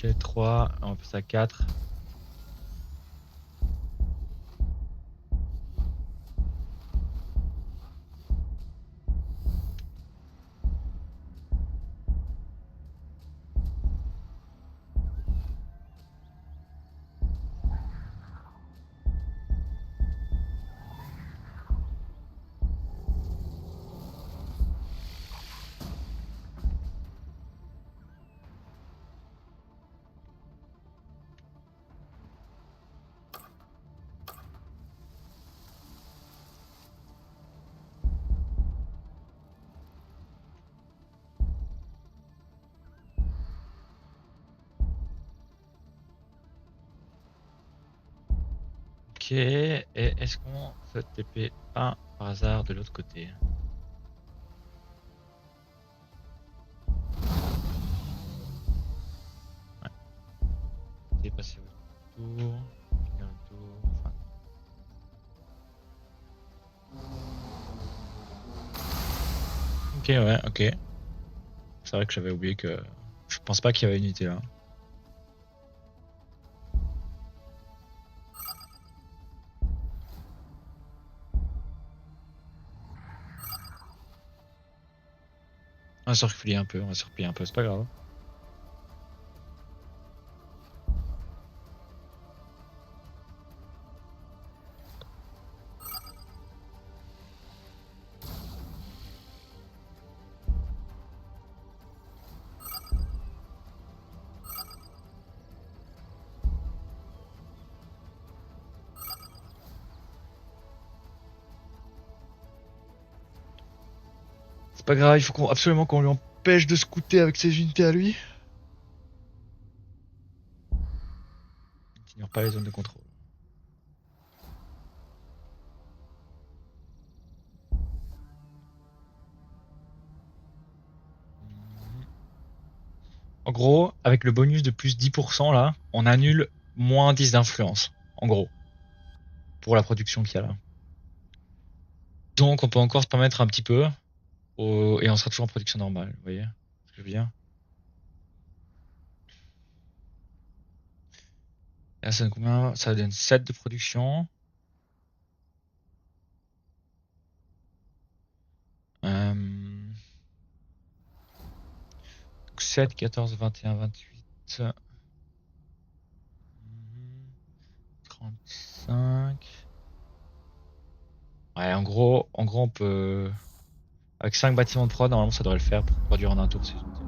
Ok, 3, on va passer à 4. Ok, et est-ce qu'on se TP pas par hasard de l'autre côté? Ouais. C'est passé au tour, finir le tour, enfin. Ok, ouais, ok. C'est vrai que j'avais oublié que. Je pense pas qu'il y avait une unité là. On va se replier un peu, on va se replier un peu, c'est pas grave. C'est pas grave, il faut absolument qu'on lui empêche de scouter avec ses unités à lui. Il n'ignore pas les zones de contrôle. En gros, avec le bonus de plus 10% là, on annule moins 10 d'influence. En gros. Pour la production qu'il y a là. Donc on peut encore se permettre un petit peu. Et on sera toujours en production normale. Vous voyez ce que je veux dire? Là, ça donne combien? Ça donne 7 de production. Donc 7, 14, 21, 28. 35. Ouais, en gros, on peut. Avec 5 bâtiments de prod, normalement, ça devrait le faire pour produire en un tour ces unités.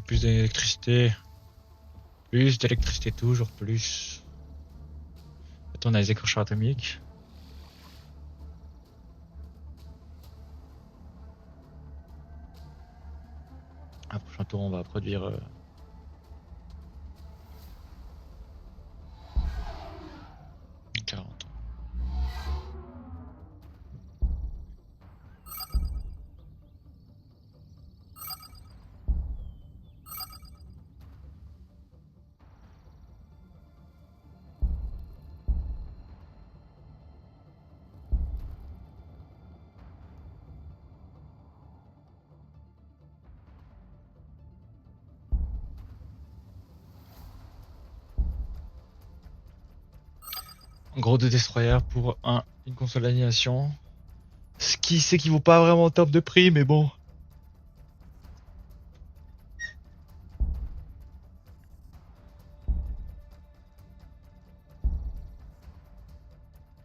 plus d'électricité. Plus d'électricité, toujours plus. Attends, on a les écorcheurs atomiques. À prochain tour, on va produire... 40. En gros, 2 destroyers pour une console d'animation. Ce qui c'est qui vaut pas vraiment top de prix, mais bon.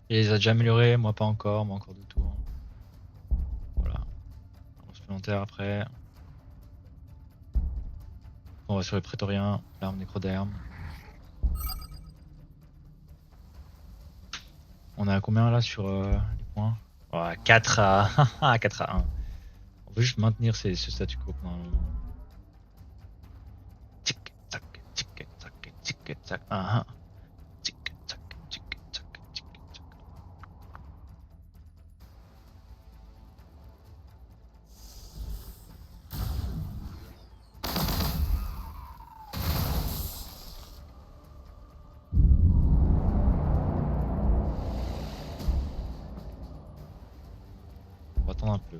Il les a déjà améliorés, moi pas encore, moi encore 2 tours. Voilà. On supplémentaire après. On va sur les prétoriens, l'arme nécroderme. On a combien là sur les points? 4 à 4 à 1. On veut juste maintenir ce statu quo pendant un moment. Tic tac, tic tac, tic tac. Tic tac, tic tac, tic tac. On va attendre un peu.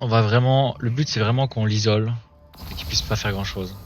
On va vraiment. Le but c'est vraiment qu'on l'isole et qu'il puisse pas faire grand chose.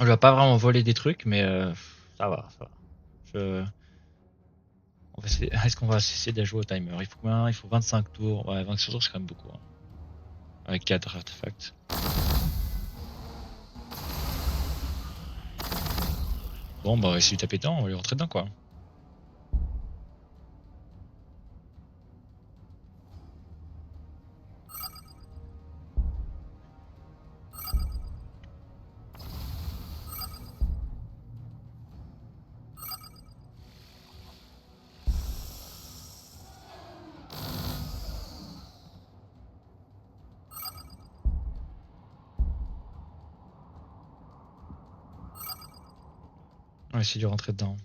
Je vais pas vraiment voler des trucs, mais ça va, ça va. Est-ce qu'on va essayer de jouer au timer? Il faut combien? Il faut 25 tours. Ouais, 25 tours, c'est quand même beaucoup. Hein. Avec 4 artefacts. Bon, bah, on va essayer de taper dedans, on va lui rentrer dedans, quoi. On va essayer de rentrer dedans.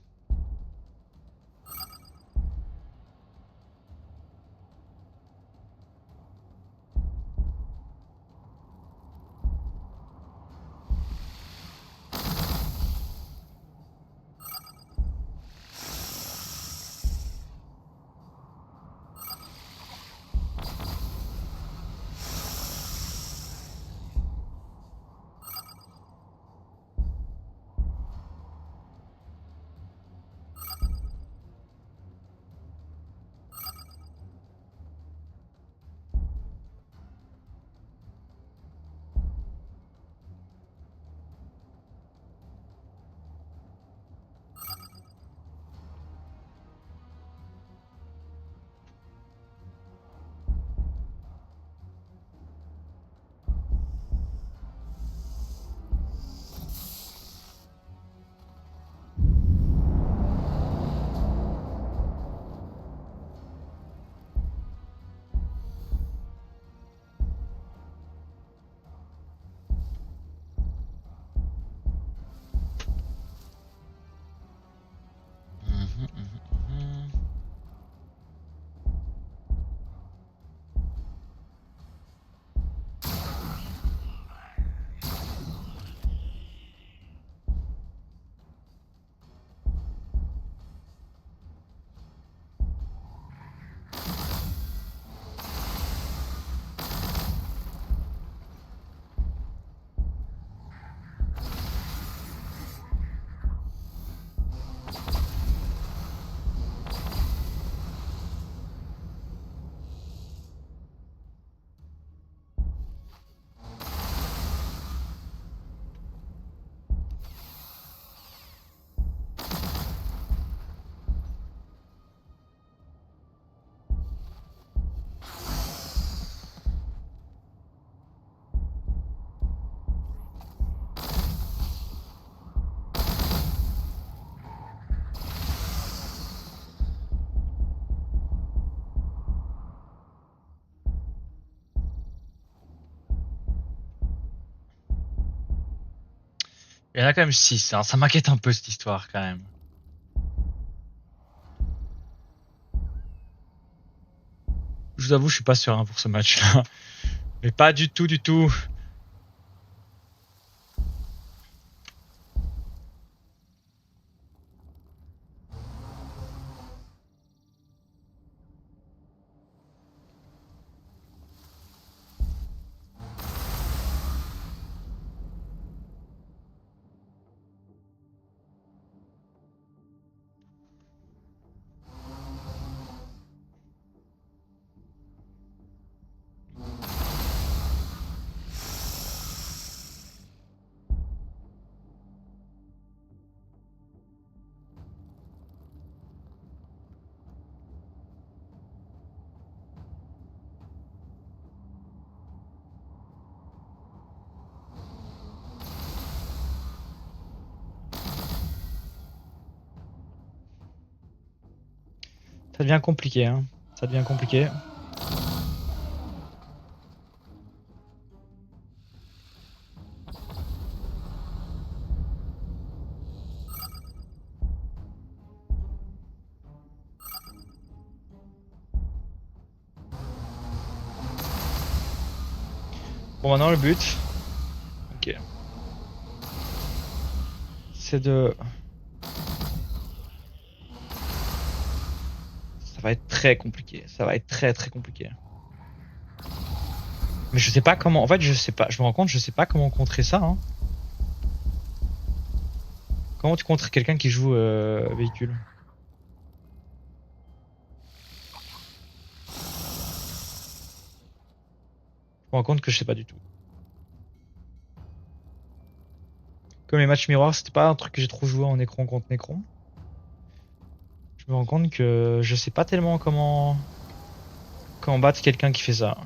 Il y en a quand même 6, hein. Ça m'inquiète un peu cette histoire quand même. Je vous avoue, je suis pas serein pour ce match-là. Mais pas du tout, du tout. Ça devient compliqué, hein. Ça devient compliqué. Bon, maintenant le but, ok, c'est de... Ça va être très compliqué, ça va être très très compliqué. Mais je sais pas comment, en fait je sais pas, je me rends compte, je sais pas comment contrer ça, hein. Comment tu contres quelqu'un qui joue véhicule? Je me rends compte que je sais pas du tout. Comme les matchs miroirs, c'était pas un truc que j'ai trop joué en écran contre écran. Je me rends compte que je sais pas tellement comment combattre quelqu'un qui fait ça.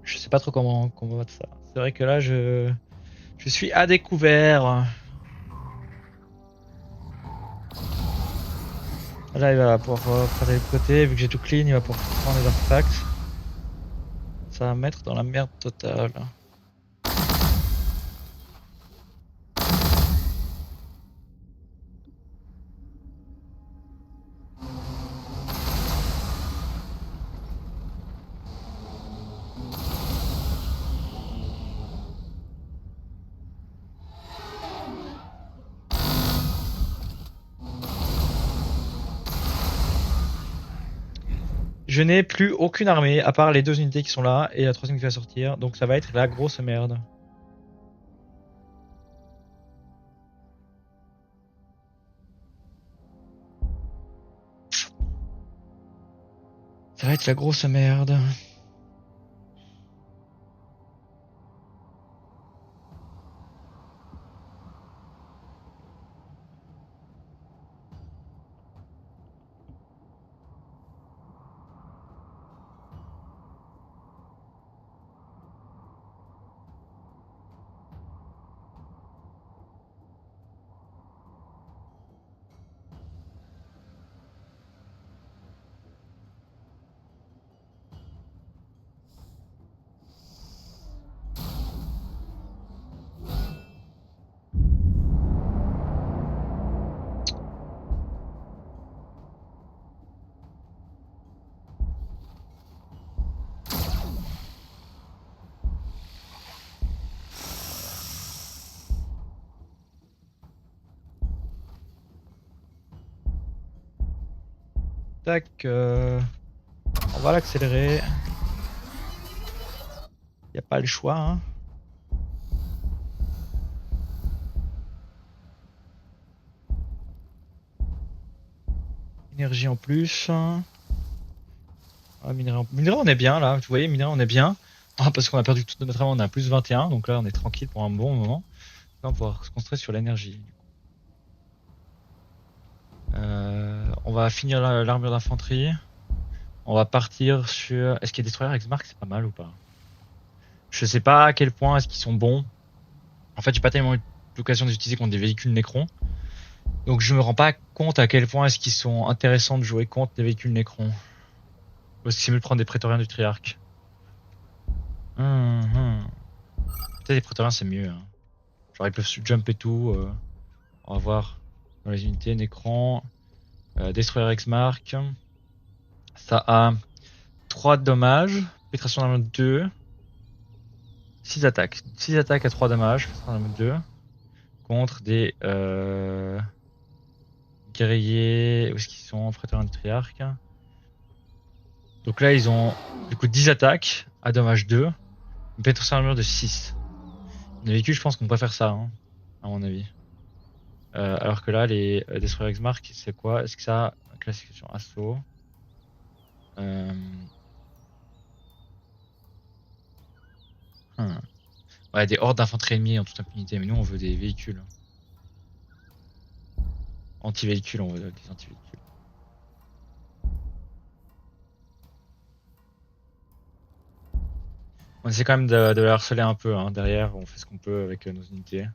Je sais pas trop comment combattre ça. C'est vrai que là, je suis à découvert. Là, il va pouvoir faire de côté. Vu que j'ai tout clean, il va pouvoir prendre les artefacts. Ça va me mettre dans la merde totale. Je n'ai plus aucune armée, à part les 2 unités qui sont là, et la troisième qui va sortir. Donc ça va être la grosse merde. Ça va être la grosse merde. Tac, on va l'accélérer. Y a pas le choix, hein. Énergie en plus. Ah, minerai, on est bien là. Vous voyez, minerai, on est bien. Ah, parce qu'on a perdu toute notre arme, on a plus 21. Donc là, on est tranquille pour un bon moment. Là, on va pouvoir se concentrer sur l'énergie. On va finir l'armure d'infanterie. On va partir sur. Est-ce qu'il y a des destroyers Exmark, c'est pas mal ou pas? Je sais pas à quel point est-ce qu'ils sont bons. En fait, j'ai pas tellement eu l'occasion d'utiliser contre des véhicules Necron. Donc je me rends pas compte à quel point est-ce qu'ils sont intéressants de jouer contre des véhicules Necron. Ou est-ce que c'est mieux de prendre des prétoriens du Triarque? Peut-être des prétoriens c'est mieux. Hein. Genre ils peuvent jump et tout. On va voir dans les unités Necron. Destroyer Exmark. Ça a 3 dommages. Pénétration d'armure 2. 6 attaques. 6 attaques à 3 dommages, ça en 2. Contre des guerriers. Où est-ce qu'ils sont? Prétoriens du Triarque. Donc là, ils ont du coup 10 attaques à dommage 2. Une pénétration d'armure de 6. Les véhicules, je pense qu'on préfère ça, hein, à mon avis. Alors que là, les Destroyer X-Mark, c'est quoi? Est-ce que ça a une classification assaut? euh... hmm. Ouais, des hordes d'infanterie ennemies en toute impunité, mais nous on veut des véhicules. Anti-véhicules, on veut des anti-véhicules. On essaie quand même de les harceler un peu, hein. Derrière, on fait ce qu'on peut avec nos unités.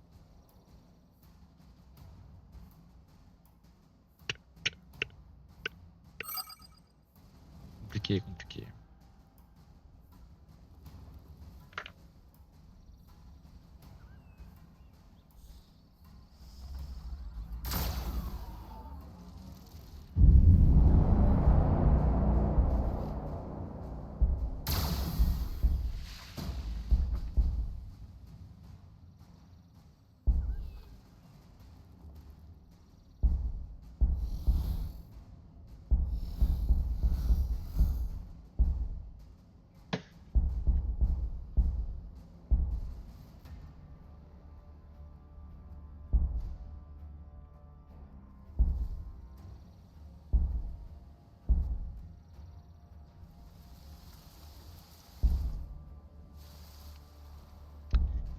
Compliqué, compliqué.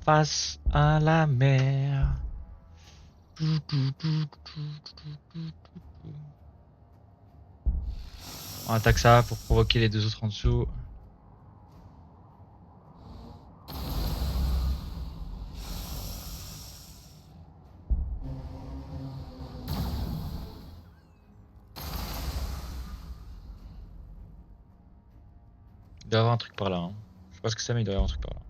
Face à la mer. On attaque ça pour provoquer les deux autres en dessous. Il doit y avoir un truc par là, hein. Je sais pas ce que c'est, mais il doit y avoir un truc par là.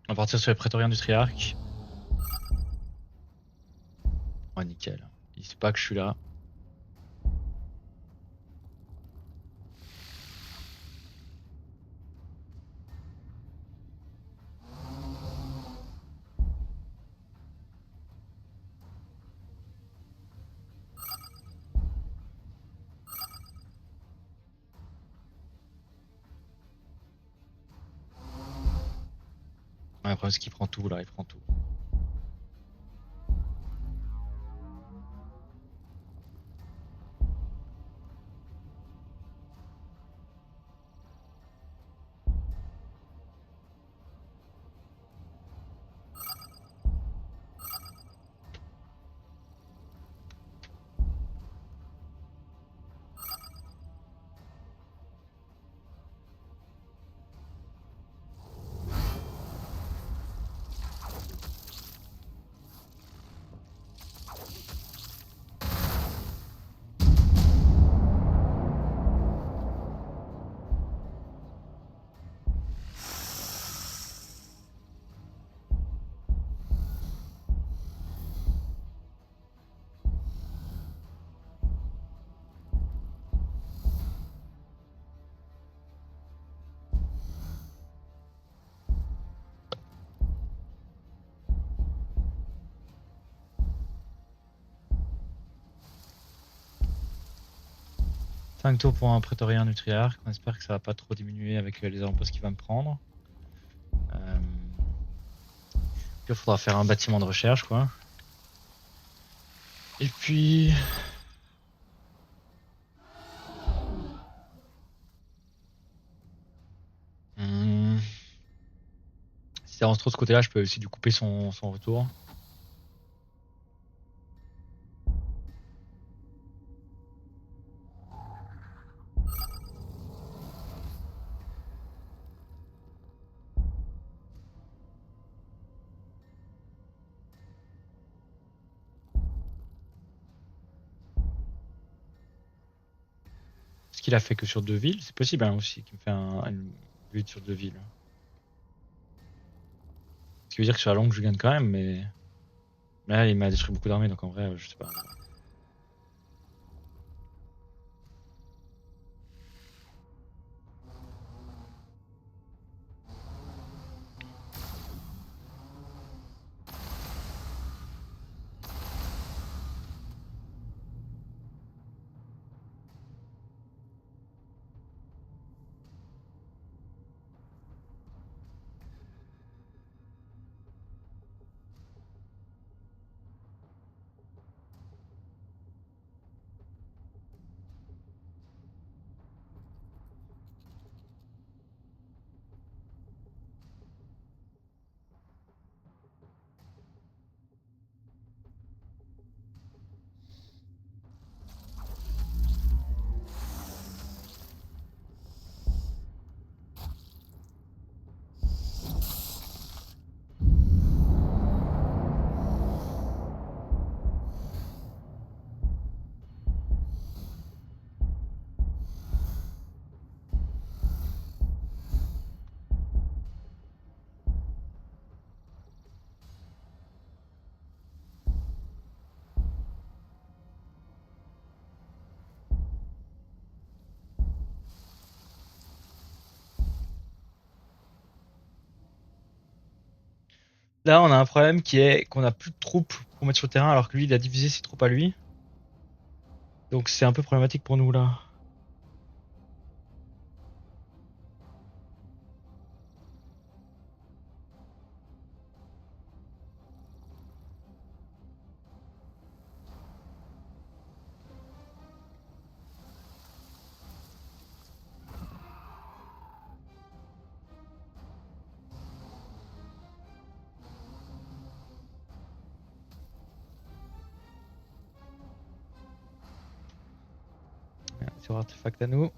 On va partir sur les prétoriens du Triarque. Oh, nickel. Il sait pas que je suis là. Ouais, après, ce qu'il prend tout, là, il prend tout. Cinq tours pour un prétorien du Triarque. On espère que ça va pas trop diminuer avec les avant-postes qu'il va me prendre. Puis il faudra faire un bâtiment de recherche, quoi. Et puis... Si ça avance trop de ce côté-là, je peux aussi lui couper son retour. Ce qu'il a fait que sur 2 villes, c'est possible, hein, aussi, qu'il me fait une butte sur 2 villes. qui veut dire que sur la longue, je gagne quand même, mais là, il m'a détruit beaucoup d'armées, donc en vrai, je sais pas. Là, on a un problème qui est qu'on a plus de troupes pour mettre sur le terrain, alors que lui, il a divisé ses troupes à lui. Donc c'est un peu problématique pour nous là. Sur artefact à nous.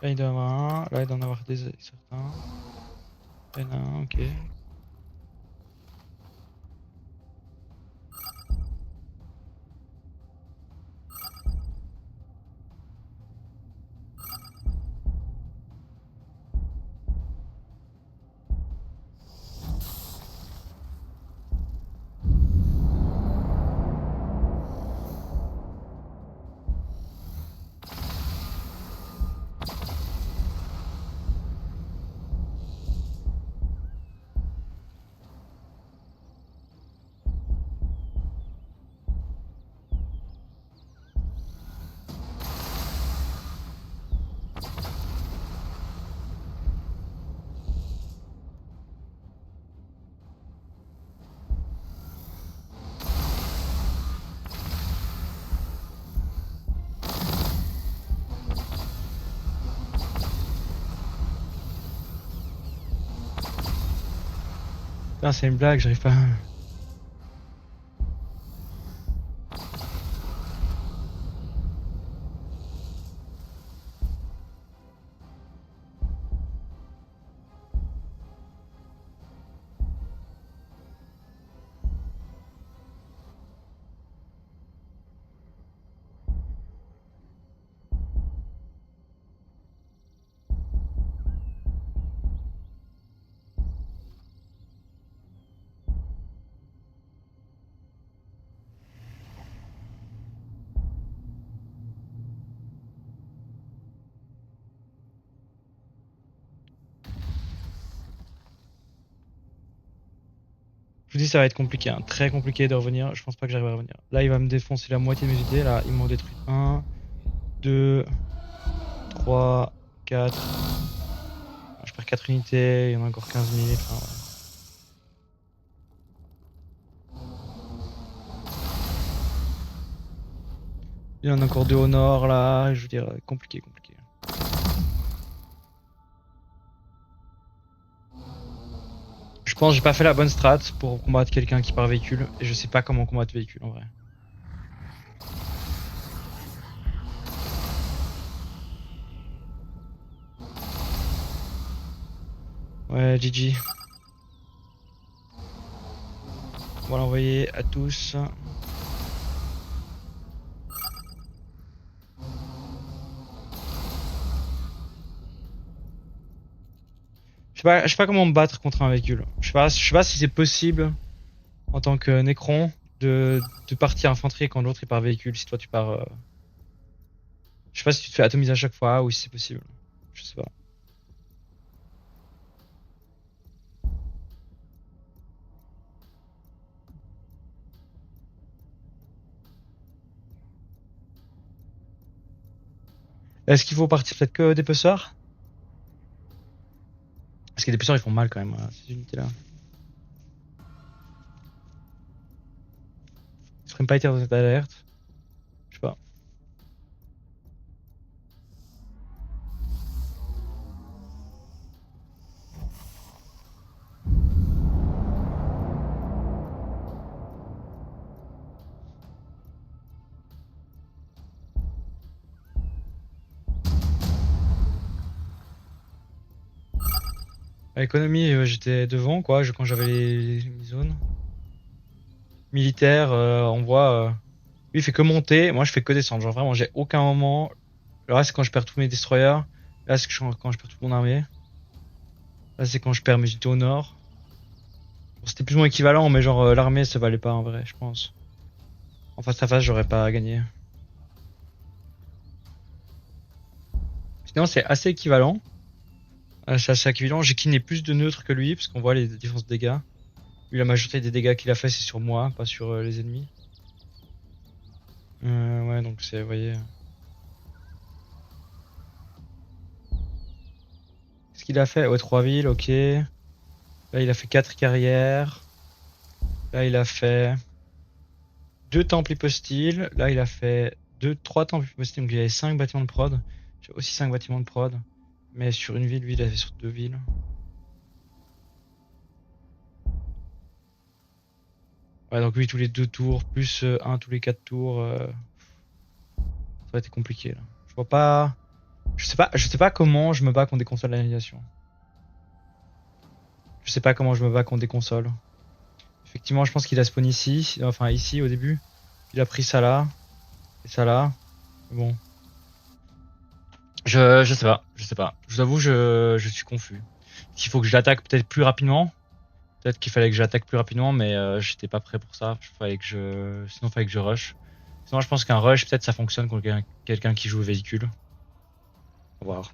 Là, il doit y en avoir un. Là, il doit en avoir certains. Il y en a un, ok. Putain, c'est une blague, j'arrive pas. vous dis, ça va être compliqué, hein. Très compliqué de revenir. Je pense pas que j'arriverai à revenir. Là, il va me défoncer la moitié de mes idées. Là, il m'en détruit 1, 2, 3, 4. Je perds 4 unités. Il y en a encore 15 000. Enfin, ouais. Il y en a encore 2 au nord, là. Je veux dire, compliqué, compliqué. Je pense que j'ai pas fait la bonne strat pour combattre quelqu'un qui part véhicule. Et je sais pas comment combattre véhicule, en vrai. Ouais, GG. On va l'envoyer à tous. Je sais pas comment me battre contre un véhicule. Je sais pas si c'est possible en tant que Necron de partir infanterie quand l'autre il part véhicule. Si toi tu pars, je sais pas si tu te fais atomiser à chaque fois ou si c'est possible. Je sais pas. Est-ce qu'il faut partir peut-être que des pesseurs? Parce que des pesseurs ils font mal quand même, ces unités-là. Ils feraient pas été dans cette alerte. Je sais pas. À l'économie, j'étais devant quoi, quand j'avais les zones. Militaire, on voit. Lui il fait que monter, moi je fais que descendre. Genre vraiment, j'ai aucun moment. Là c'est quand je perds tous mes destroyers. Là c'est quand je perds toute mon armée. Là c'est quand je perds mes unités au nord. Bon, c'était plus ou moins équivalent, mais genre l'armée ça valait pas en vrai, je pense. En face à face, j'aurais pas gagné. Sinon, c'est assez équivalent. C'est assez équivalent. J'ai kiné plus de neutres que lui, parce qu'on voit les différences de dégâts. Lui, la majorité des dégâts qu'il a fait, c'est sur moi, pas sur les ennemis. Ouais, donc c'est, vous voyez. Ce qu'il a fait, ouais, 3 villes, ok. Là, il a fait 4 carrières. Là, il a fait 2 temples hypostyles. Là, il a fait 3 temples hypostyles. Donc, il avait 5 bâtiments de prod. J'ai aussi 5 bâtiments de prod. Mais sur une ville, lui, il a fait sur 2 villes. Ouais, donc lui, tous les 2 tours, plus un tous les 4 tours. Ça va être compliqué, là. Je vois pas. Je sais pas comment je me bats contre des consoles d'annihilation. Je sais pas comment je me bats contre des consoles. Effectivement, je pense qu'il a spawn ici. Enfin, ici, au début. Il a pris ça là. Et ça là. Bon. Je sais pas. Je sais pas. Je vous avoue, je suis confus. S'il faut que je l'attaque peut-être plus rapidement. Peut-être qu'il fallait que j'attaque plus rapidement, mais j'étais pas prêt pour ça. Sinon, il fallait que je rush. Sinon, je pense qu'un rush, peut-être ça fonctionne contre quelqu'un qui joue au véhicule. Au revoir.